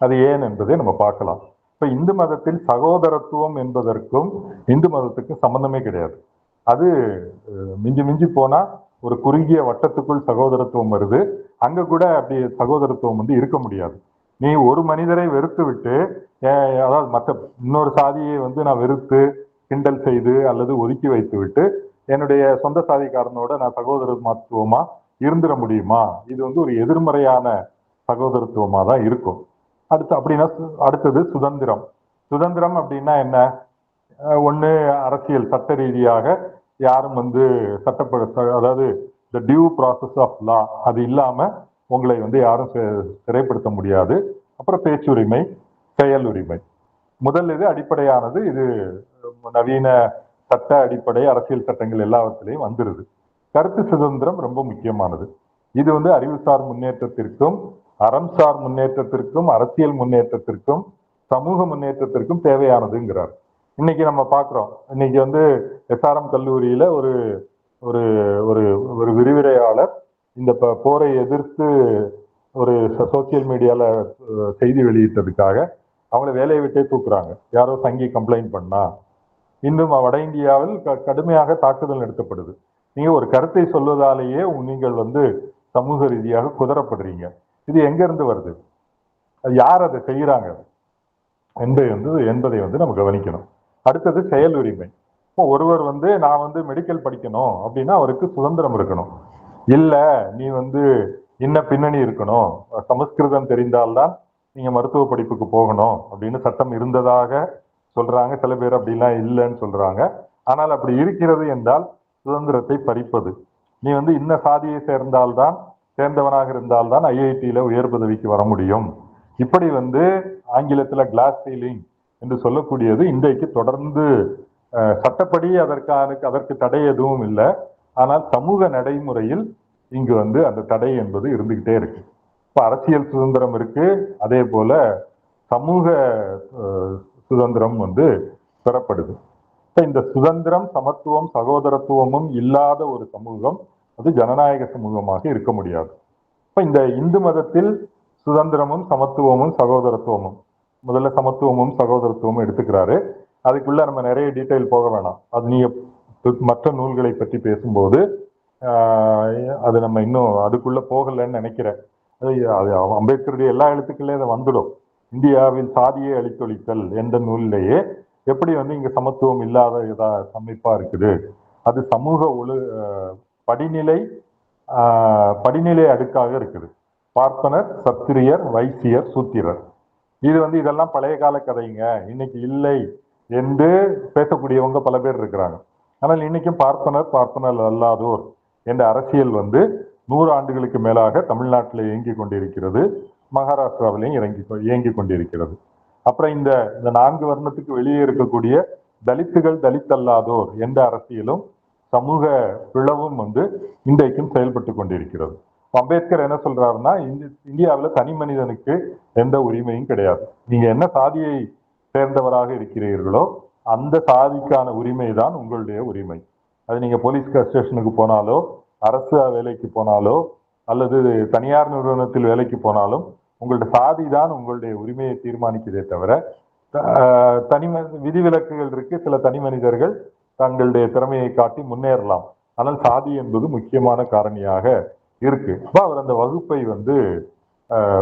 அது ஏன் என்பதை நம்ம பார்க்கலாம். இப்ப இந்து மதத்தில் சகோதரத்துவம் என்பதற்கும் இந்து மதத்துக்கும் சம்பந்தமே கிடையாது. அது மிஞ்சி மிஞ்சி போனா ஒரு குறுகிய வட்டத்துக்குள் சகோதரத்துவம் வருது. அங்க கூட அப்படி சகோதரத்துவம் வந்து இருக்க முடியாது. நீ ஒரு மனிதரை வெறுத்து விட்டு, அதாவது மற்ற இன்னொரு சாதியை வந்து நான் வெறுத்து கிண்டல் செய்து அல்லது ஒதுக்கி வைத்து விட்டு என்னுடைய சொந்த சாதிக்காரனோட நான் சகோதரத்துவமா இருந்துட முடியுமா? இது வந்து ஒரு எதிர்மறையான சகோதரத்துவமா தான் இருக்கும். அடுத்தது சுதந்திரம். சுதந்திரம் அப்படின்னா என்ன? ஒண்ணு அரசியல் சட்ட ரீதியாக யாரும் வந்து அதாவது த டியூ ப்ராசஸ் ஆஃப் லா அது இல்லாம உங்களை வந்து யாரும் சிறைப்படுத்த முடியாது. அப்புறம் பேச்சுரிமை, செயல் உரிமை. முதல் இது அடிப்படையானது. இது நவீன சட்ட அடிப்படை அரசியல் சட்டங்கள் எல்லாவற்றிலையும் வந்துருது. கருத்து சுதந்திரம் ரொம்ப முக்கியமானது. இது வந்து அறிவுசார் முன்னேற்றத்திற்கும் அறம்சார் முன்னேற்றத்திற்கும் அரசியல் முன்னேற்றத்திற்கும் சமூக முன்னேற்றத்திற்கும் தேவையானதுங்கிறார். இன்னைக்கு நம்ம பார்க்கிறோம். இன்னைக்கு வந்து எஸ்ஆர்எம் கல்லூரியில ஒரு ஒரு ஒரு ஒரு விரிவுரையாளர் இந்த போரை எதிர்த்து ஒரு சோசியல் மீடியால செய்தி வெளியிட்டதுக்காக அவங்களை வேலையை விட்டே தூக்குறாங்க. யாரோ சங்கி கம்ப்ளைண்ட் பண்ணா. இன்னும் வட இந்தியாவில் கடுமையாக தாக்குதல் நடத்தப்படுது. நீங்க ஒரு கருத்தை சொல்வதாலேயே நீங்கள் வந்து சமூக ரீதியாக குதறப்படுறீங்க. இது எங்க இருந்து வருது? யார் அதை செய்யறாங்க என்பதை வந்து நம்ம கவனிக்கணும். அடுத்தது செயல் உரிமை. இப்போ ஒருவர் வந்து நான் வந்து மெடிக்கல் படிக்கணும் அப்படின்னா அவருக்கு சுதந்திரம் இருக்கணும். இல்ல நீ வந்து இன்ன பின்னணி இருக்கணும், சமஸ்கிருதம் தெரிந்தால்தான் நீங்க மருத்துவ படிப்புக்கு போகணும் அப்படின்னு சட்டம் இருந்ததாக சொல்றாங்க. சில பேர் அப்படிலாம் இல்லைன்னு சொல்றாங்க. ஆனால் அப்படி இருக்கிறது என்றால் சுதந்திரத்தை பறிப்பது. நீ வந்து இன்ன சாதியை சேர்ந்தவனாக இருந்தால்தான் ஐஐடியில உயர் பதவிக்கு வர முடியும். இப்படி வந்து ஆங்கிலத்துல கிளாஸ் சீலிங் என்று சொல்லக்கூடியது இன்றைக்கு தொடர்ந்து சட்டப்படி அதற்கு தடை எதுவும் இல்லை. ஆனால் சமூக நடைமுறையில் இங்கு வந்து அந்த தடை என்பது இருந்துகிட்டே இருக்கு. இப்ப அரசியல் சுதந்திரம் இருக்கு, அதே போல சமூக சுதந்திரம் வந்து பெறப்படுது. இப்ப இந்த சுதந்திரம், சமத்துவம், சகோதரத்துவமும் இல்லாத ஒரு சமூகம் அது ஜனநாயக சமூகமாக இருக்க முடியாது. இப்ப இந்த இந்து மதத்தில் சுதந்திரமும் சமத்துவமும் சகோதரத்துவமும், முதல்ல சமத்துவமும் சகோதரத்துவமும் எடுத்துக்கிறாரு. அதுக்குள்ள நம்ம நிறைய டீட்டெயில் போக வேணாம். அது நீங்க மற்ற நூல்களை பற்றி பேசும்போது அது நம்ம இன்னும் அதுக்குள்ள போகலன்னு நினைக்கிறேன். அது அம்பேத்கருடைய எல்லா எழுத்துக்களே அதை வந்துடும். இந்தியாவில் சாதியை அழித்தொழித்தல் என்ற நூலிலேயே எப்படி வந்து இங்க சமத்துவம் இல்லாத அமைப்பா இருக்குது, அது சமூக படிநிலை அடுக்காக இருக்குது. பார்ப்பனர், சத்திரியர், வைசியர், சூத்திரர். இது வந்து இதெல்லாம் பழைய கால கதைங்க, இன்னைக்கு இல்லை என்று பேசக்கூடியவங்க பல பேர் இருக்கிறாங்க. ஆனால் இன்னைக்கும் பார்ப்பனர் அல்லாதோர் என்ற அரசியல் வந்து 100 ஆண்டுகளுக்கு மேலாக தமிழ்நாட்டில் இயங்கிக் கொண்டிருக்கிறது, மகாராஷ்டிராவிலையும் இயங்கிக் கொண்டிருக்கிறது. அப்புறம் இந்த 4 வர்ணத்துக்கு வெளியே இருக்கக்கூடிய தலித்துகள், தலித் அல்லாதோர் என்ற அரசியலும் சமூக பிளவும் வந்து இன்றைக்கும் செயல்பட்டு கொண்டிருக்கிறது. அம்பேத்கர் என்ன சொல்றாருன்னா, இந்தியாவில் தனி மனிதனுக்கு எந்த உரிமையும் கிடையாது. நீங்க என்ன சாதியை சேர்ந்தவராக இருக்கிறீர்களோ அந்த சாதிக்கான உரிமை தான் உங்களுடைய உரிமை. அது நீங்க போலீஸ் ஸ்டேஷனுக்கு போனாலோ, அரசு வேலைக்கு போனாலோ, அல்லது தனியார் நிறுவனத்தில் வேலைக்கு போனாலும் உங்களுடைய சாதி தான் உங்களுடைய உரிமையை தீர்மானிக்கிறதே தவிர விதிவிலக்குகள் இருக்கு. சில தனி மனிதர்கள் தங்களுடைய திறமையை காட்டி முன்னேறலாம். ஆனால் சாதி என்பது முக்கியமான காரணியாக இருக்கு. அவர் அந்த வகுப்பை வந்து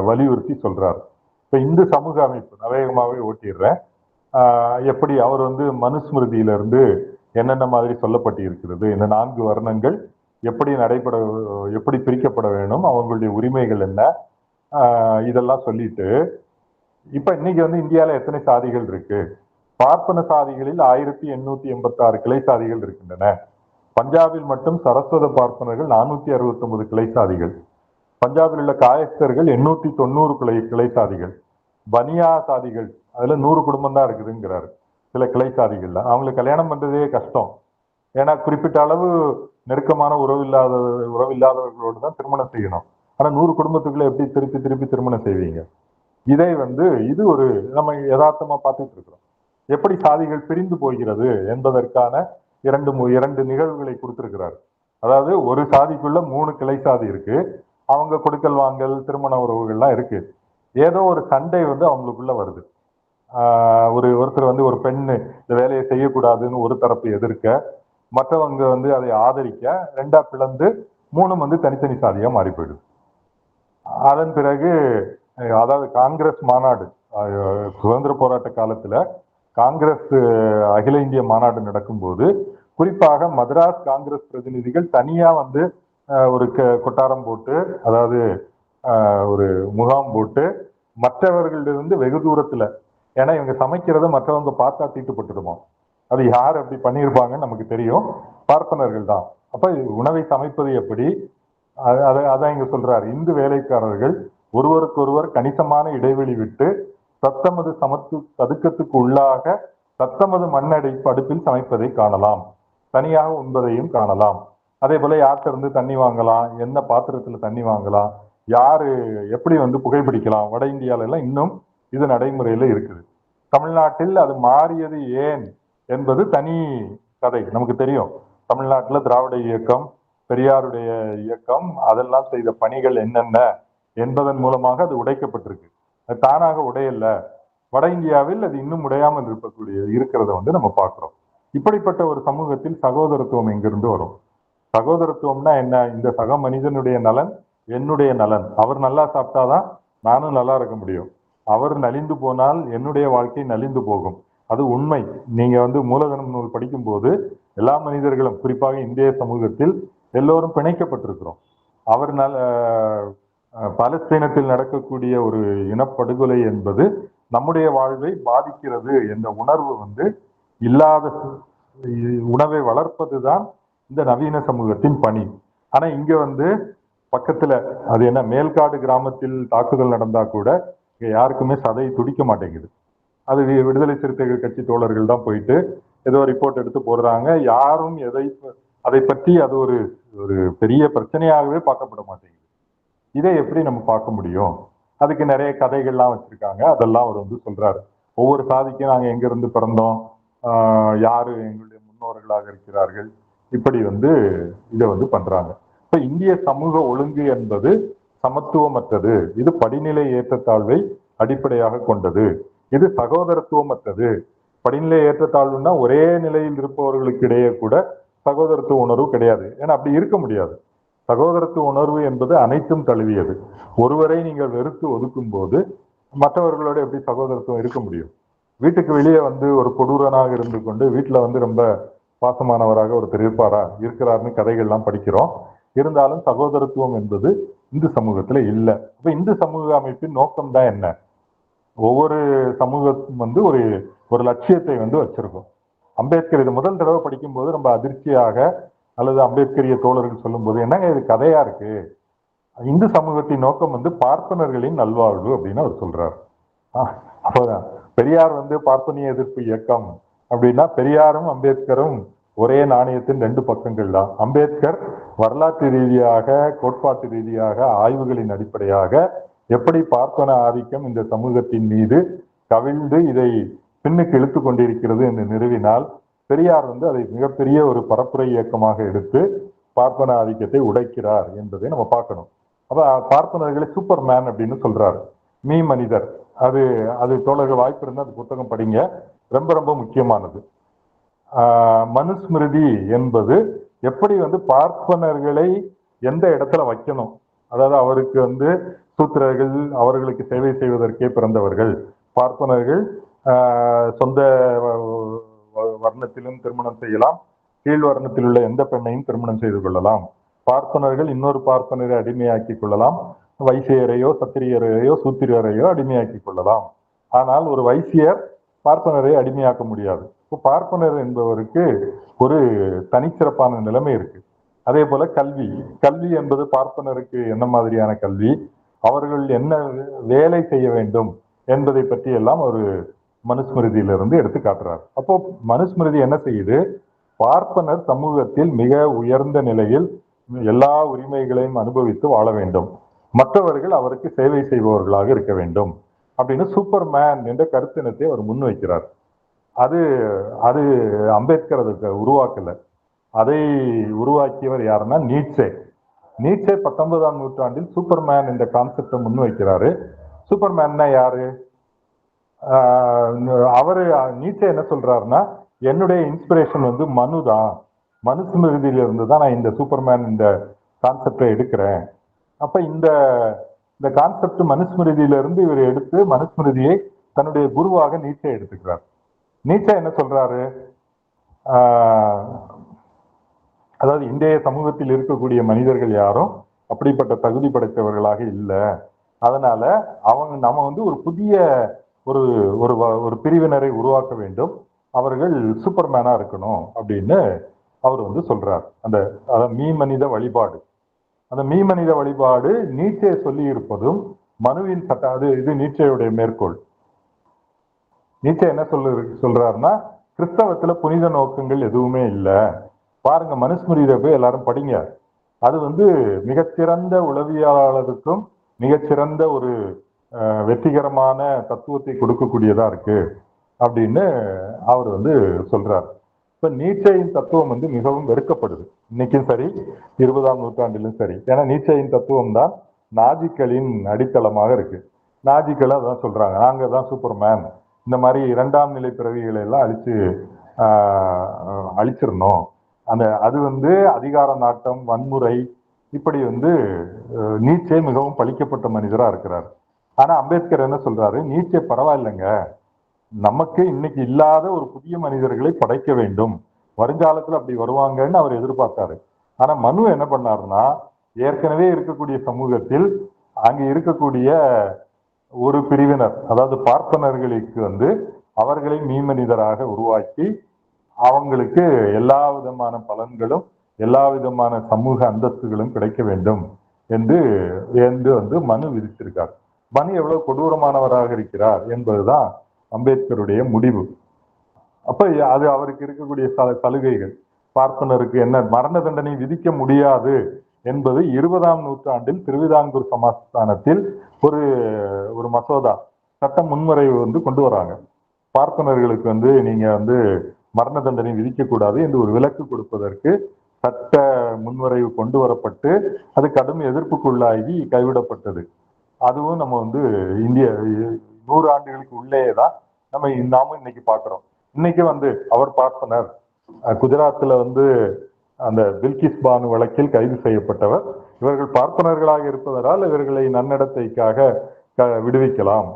வலியுறுத்தி சொல்றாரு. இப்ப இந்து சமூக அமைப்பு நவேகமாவே ஓட்டிடுறேன். எப்படி அவர் வந்து மனுஸ்மிருதியிலிருந்து என்னென்ன மாதிரி சொல்லப்பட்டு இருக்கிறது, இந்த 4 வர்ணங்கள் எப்படி பிரிக்கப்பட வேணும், அவங்களுடைய உரிமைகள் என்ன, இதெல்லாம் சொல்லிட்டு இப்ப இன்னைக்கு வந்து இந்தியாவில எத்தனை சாதிகள் இருக்கு? பார்ப்பன சாதிகளில் 1886 கிளை சாதிகள் இருக்கின்றன. பஞ்சாபில் மட்டும் சரஸ்வத பார்ப்பனர்கள் 469 கிளை சாதிகள். பஞ்சாபில் உள்ள காயஸ்தர்கள் 890 கிளை சாதிகள். பனியா சாதிகள் அதுல 100 குடும்பம் தான் இருக்குதுங்கிறாரு. சில கிளை சாதிகள்ல அவங்களுக்கு கல்யாணம் பண்றதே கஷ்டம். ஏன்னா குறிப்பிட்ட அளவு நெருக்கமான உறவில்லாதவர்களோடு தான் திருமணம் செய்யணும். ஆனா 100 குடும்பத்துக்குள்ள எப்படி திருப்பி திருமணம் செய்வீங்க? இதை வந்து இது ஒரு நம்ம யதார்த்தமா பார்த்துட்டு இருக்கிறோம். எப்படி சாதிகள் பிரிந்து போகிறது என்பதற்கான இரண்டு நிகழ்வுகளை கொடுத்திருக்கிறார். அதாவது ஒரு சாதிக்குள்ள 3 கிளை சாதி இருக்கு. அவங்க கொடுக்கல் வாங்கல், திருமண உறவுகள்லாம் இருக்கு. ஏதோ ஒரு சண்டை வந்து அவங்களுக்குள்ள வருது. ஒருத்தர் வந்து ஒரு பெண்ணு இந்த வேலையை செய்யக்கூடாதுன்னு ஒரு தரப்பு எதிர்க்க, மற்றவங்க வந்து அதை ஆதரிக்க, ரெண்டா பிளந்து மூணும் வந்து தனித்தனி சாதியா மாறி போயிடுது. அதன் பிறகு அதாவது காங்கிரஸ் மாநாடு சுதந்திர போராட்ட காலத்துல காங்கிரஸ் அகில இந்திய மாநாடு நடக்கும்போது குறிப்பாக மദ്രാஸ் காங்கிரஸ் பிரதிநிதிகள் தனியா வந்து ஒரு கொட்டாரம் போட்டு, அதாவது ஒரு முகாம் போட்டு மற்றவர்களிலிருந்து வெகு தூரத்துல, ஏன்னா இவங்க சமைக்கிறத மற்றவங்க பார்த்தா தீட்டுப்பட்டுடுமா, அது யார் அப்படி பண்ணியிருப்பாங்கன்னு நமக்கு தெரியும், பார்ப்பனர்கள் தான். அப்ப உணவை சமைப்பது எப்படி, அதான் இங்க சொல்றாரு, இந்து வேலைக்காரர்கள் ஒருவருக்கொருவர் கணிசமான இடைவெளி விட்டு தத்தமது சதுக்கத்துக்கு உள்ளாக தத்தமது மண்ணடை அடுப்பில் சமைப்பதை காணலாம், தனியாக உண்பதையும் காணலாம். அதே போல யார்கிட்ட இருந்து தண்ணி வாங்கலாம், என்ன பாத்திரத்துல தண்ணி வாங்கலாம், யாரு எப்படி வந்து புகைப்பிடிக்கலாம், வட இந்தியால எல்லாம் இன்னும் இது நடைமுறையில இருக்குது. தமிழ்நாட்டில் அது மாறியது ஏன் என்பது தனி கதை. நமக்கு தெரியும், தமிழ்நாட்டில் திராவிட இயக்கம், பெரியாருடைய இயக்கம், அதெல்லாம் செய்த பணிகள் என்னென்ன என்பதன் மூலமாக அது உடைக்கப்பட்டிருக்கு. அது தானாக உடையல்ல. வட இந்தியாவில் அது இன்னும் உடையாமல் இருக்கிறத வந்து நம்ம பார்க்கிறோம். இப்படிப்பட்ட ஒரு சமூகத்தில் சகோதரத்துவம் எங்கிருந்து வரும்? சகோதரத்துவம்னா என்ன? இந்த சக மனிதனுடைய நலன் என்னுடைய நலன். அவர் நல்லா சாப்பிட்டாதான் நானும் நல்லா இருக்க முடியும். அவர் நலிந்து போனால் என்னுடைய வாழ்க்கை நலிந்து போகும். அது உண்மை. நீங்க வந்து மூலதனம் நூல் படிக்கும் போது எல்லா மனிதர்களும், குறிப்பாக இந்திய சமூகத்தில் எல்லோரும் பிணைக்கப்பட்டிருக்கிறோம். அவர் பாலஸ்தீனத்தில் நடக்கக்கூடிய ஒரு இனப்படுகொலை என்பது நம்முடைய வாழ்வை பாதிக்கிறது என்ற உணர்வு வந்து இல்லாத உணவை வளர்ப்பதுதான் இந்த நவீன சமூகத்தின் பணி. ஆனா இங்க வந்து பக்கத்துல அது என்ன, மேல்காடு கிராமத்தில் தாக்குதல் நடந்தா கூட இங்க யாருக்குமே சதை துடிக்க மாட்டேங்குது. அது விடுதலை சிறுத்தைகள் கட்சி தோழர்கள் தான் போயிட்டு ஏதோ ரிப்போர்ட் எடுத்து போடுறாங்க. யாரும் அதை பற்றி அது ஒரு ஒரு பெரிய பிரச்சனையாகவே பார்க்கப்பட மாட்டேங்குது. இதை எப்படி நம்ம பார்க்க முடியும்? அதுக்கு நிறைய கதைகள்லாம் வச்சிருக்காங்க. அதெல்லாம் அவர் வந்து சொல்றாரு. ஒவ்வொரு சாதிக்கும் நாங்க எங்க இருந்து பிறந்தோம், யாரு எங்களுடைய முன்னோர்களாக இருக்கிறார்கள், இப்படி வந்து இதை வந்து பண்றாங்க. இப்ப இந்திய சமூக ஒழுங்கு என்பது சமத்துவமற்றது, இது படிநிலை ஏற்றத்தாழ்வை அடிப்படையாக கொண்டது, இது சகோதரத்துவமற்றது. படிநிலை ஏற்றத்தாழ்வுன்னா ஒரே நிலையில் இருப்பவர்களுக்கு இடையே கூட சகோதரத்துவ உணர்வு கிடையாது. ஏன்னா அப்படி இருக்க முடியாது. சகோதரத்துவ உணர்வு என்பது அனைத்தும் தழுவியது. ஒருவரை நீங்கள் வெறுத்து ஒதுக்கும் போது மற்றவர்களோட எப்படி சகோதரத்துவம் இருக்க முடியும்? வீட்டுக்கு வெளியே வந்து ஒரு கொடூரனாக இருந்து கொண்டு வீட்டுல வந்து ரொம்ப பாசமானவராக ஒருத்தர் இருக்கிறாருன்னு கதைகள்லாம் படிக்கிறோம். இருந்தாலும் சகோதரத்துவம் என்பது இந்து சமூகத்துல இல்லை. அப்ப இந்து சமூக அமைப்பின் நோக்கம் தான் என்ன? ஒவ்வொரு சமூகத்தும் வந்து ஒரு ஒரு லட்சியத்தை வந்து வச்சிருக்கும். அம்பேத்கர் இது முதல் தடவை படிக்கும் போது ரொம்ப அதிர்ச்சியாக, அல்லது அம்பேத்கரிய தோழர்கள் சொல்லும் போது, என்னங்க இது கதையா இருக்கு, இந்து சமூகத்தின் நோக்கம் வந்து பார்ப்பனர்களின் நல்வாழ்வு அப்படின்னு அவர் சொல்றாரு. அப்போதான் பெரியார் வந்து பார்ப்பனிய எதிர்ப்பு இயக்கம் அப்படின்னா பெரியாரும் அம்பேத்கரும் ஒரே நாணயத்தின் ரெண்டு பக்கங்கள் தான். அம்பேத்கர் வரலாற்று ரீதியாக, கோட்பாட்டு ரீதியாக, ஆய்வுகளின் அடிப்படையாக எப்படி பார்ப்பன ஆதிக்கம் இந்த சமூகத்தின் மீது கவிழ்ந்து இதை பின்னுக்கு இழுத்து கொண்டிருக்கிறது என்று நிறுவினால், பெரியார் வந்து அதை மிகப்பெரிய ஒரு பரப்புரை இயக்கமாக எடுத்து பார்ப்பன ஆதிக்கத்தை உடைக்கிறார் என்பதை நம்ம பார்க்கணும். அப்ப பார்ப்பனர்களை சூப்பர் மேன் அப்படின்னு சொல்றாரு, மீ மனிதர். அது அது தோழர்கள் வாய்ப்பு இருந்தால் அந்த புத்தகம் படிங்க, ரொம்ப ரொம்ப முக்கியமானது. மனுஸ்மிருதி என்பது எப்படி வந்து பார்ப்பனர்களை எந்த இடத்துல வைக்கணும், அதாவது அவருக்கு வந்து சூத்திரர்கள் அவர்களுக்கு சேவை செய்வதற்கே பிறந்தவர்கள், பார்ப்பனர்கள் சொந்த வர்ணத்திலும் திருமணம் செய்யலாம், கீழ் வர்ணத்தில் உள்ள எந்த பெண்ணையும் திருமணம் செய்து கொள்ளலாம், பார்ப்பனர்கள் இன்னொரு பார்ப்பனரை அடிமையாக்கி கொள்ளலாம், வைசியரையோ சத்திரியரையோ சூத்திரரையோ அடிமையாக்கி கொள்ளலாம். ஆனால் ஒரு வைசியர் பார்ப்பனரை அடிமையாக்க முடியாது. இப்போ பார்ப்பனர் என்பவருக்கு ஒரு தனிச்சிறப்பான நிலைமை இருக்கு. அதே போல கல்வி, கல்வி என்பது பார்ப்பனருக்கு என்ன மாதிரியான கல்வி, அவர்கள் என்ன வேலை செய்ய வேண்டும் என்பதை பற்றி எல்லாம் ஒரு மனுஸ்மிருதியிலிருந்து எடுத்து காட்டுறார். அப்போ மனுஸ்மிருதி என்ன செய்யுது, பார்ப்பனர் சமூகத்தில் மிக உயர்ந்த நிலையில் எல்லா உரிமைகளையும் அனுபவித்து வாழ வேண்டும், மற்றவர்கள் அவருக்கு சேவை செய்பவர்களாக இருக்க வேண்டும் அப்படின்னு சூப்பர் மேன் என்ற கருத்தினத்தை அவர் முன்வைக்கிறார். அது அது அம்பேத்கர் அதுக்கு உருவாக்கல. அதை உருவாக்கியவர் யாருன்னா நீட்சே. நீட்சே 19ஆம் நூற்றாண்டில் சூப்பர்மேன் என்ற கான்செப்டை முன்வைக்கிறாரு. சூப்பர்மேன்னா யாரு? அவரு நீச்சே என்ன சொல்றாருன்னா, என்னுடைய இன்ஸ்பிரேஷன் வந்து மனு தான், மனுஸ்மிருதியில இருந்து தான் நான் இந்த சூப்பர்மேன் இந்த கான்செப்டை எடுக்கிறேன். அப்ப இந்த இந்த கான்செப்ட் மனுஸ்மிருதியிலிருந்து இவர் எடுத்து மனுஸ்மிருதியை தன்னுடைய குருவாக நீச்சே எடுத்துக்கிறார். நீச்சே என்ன சொல்றாரு, அதாவது இன்றைய சமூகத்தில் இருக்கக்கூடிய மனிதர்கள் யாரும் அப்படிப்பட்ட தகுதி படைத்தவர்களாக இல்லை. அதனால நம்ம வந்து ஒரு புதிய ஒரு ஒரு ஒரு பிரிவினரை உருவாக்க வேண்டும், அவர்கள் சூப்பர்மேனா இருக்கணும் அப்படின்னு அவர் வந்து சொல்றார். அந்த மீமனித வழிபாடு, அந்த மீமனித வழிபாடு நீச்சே சொல்லி இருப்பதும் மனுவின் சட்டம். இது நீச்சையுடைய மேற்கோள். நீச்சே என்ன சொல்றாருன்னா, கிறிஸ்தவத்துல புனித நோக்கங்கள் எதுவுமே இல்லை. பாருங்க, மனுஸ்மிருதியை போய் எல்லாரும் படிங்க. அது வந்து மிகச்சிறந்த உளவியலாளருக்கும் மிகச்சிறந்த ஒரு வெற்றிகரமான தத்துவத்தை கொடுக்கக்கூடியதா இருக்கு அப்படின்னு அவர் வந்து சொல்றார். இப்ப நீச்சையின் தத்துவம் வந்து மிகவும் வெறுக்கப்படுது, இன்னைக்கும் சரி 20ஆம் நூற்றாண்டிலும் சரி. ஏன்னா நீச்சையின் தத்துவம் தான் நாஜிக்களின் அடித்தளமாக இருக்கு. நாஜிக்கள் அதான் சொல்றாங்க, நாங்க தான் சூப்பர்மேன், இந்த மாதிரி 2ஆம் நிலை பிறவிகளை எல்லாம் அழிச்சிடணும். அது வந்து அதிகார நாட்டம், வன்முறை, இப்படி வந்து நீச்சே மிகவும் பழிக்கப்பட்ட மனிதரா இருக்கிறார். ஆனா அம்பேத்கர் என்ன சொல்றாரு, நீச்சே பரவாயில்லைங்க, நமக்கு இன்னைக்கு இல்லாத ஒரு புதிய மனிதர்களை படைக்க வேண்டும், வருங்காலத்துல அப்படி வருவாங்கன்னு அவர் எதிர்பார்த்தாரு. ஆனா மனு என்ன பண்ணாருன்னா, ஏற்கனவே இருக்கக்கூடிய சமூகத்தில் அங்க இருக்கக்கூடிய ஒரு பிரிவினர், அதாவது பார்ப்பனர்களுக்கு வந்து அவர்களை மீமனிதராக உருவாக்கி அவங்களுக்கு எல்லா விதமான பலன்களும் எல்லா விதமான சமூக அந்தஸ்துகளும் கிடைக்க வேண்டும் என்று வந்து மனு விதித்திருக்கார். மனு எவ்வளவு கொடூரமானவராக இருக்கிறார் என்பதுதான் அம்பேத்கருடைய முடிவு. அப்ப அது அவருக்கு இருக்கக்கூடிய சலுகைகள். பார்ப்பனருக்கு என்ன மரண தண்டனை விதிக்க முடியாது என்பது 20ஆம் நூற்றாண்டில் திருவிதாங்கூர் சமஸ்தானத்தில் ஒரு மசோதா சட்ட முன்வரைவு வந்து கொண்டு வராங்க. பார்ப்பனர்களுக்கு வந்து நீங்க வந்து மரண தண்டனை விதிக்க கூடாது என்று ஒரு விலக்கு கொடுப்பதற்கு சட்ட முன்வரைவு கொண்டு வரப்பட்டு அது கடும் எதிர்ப்புக்குள்ளாகி கைவிடப்பட்டது. அதுவும் நம்ம வந்து இந்திய 100 ஆண்டுகளுக்கு உள்ளேதான் நாமும் இன்னைக்கு பார்க்கிறோம். இன்னைக்கு வந்து அவர் பார்ப்பனர். குஜராத்ல வந்து அந்த பில்கிஸ் பானு வழக்கில் கைது செய்யப்பட்டவர். இவர்கள் பார்ப்பனர்களாக இருப்பதனால் இவர்களை நன்னடத்தைக்காக விடுவிக்கலாம்.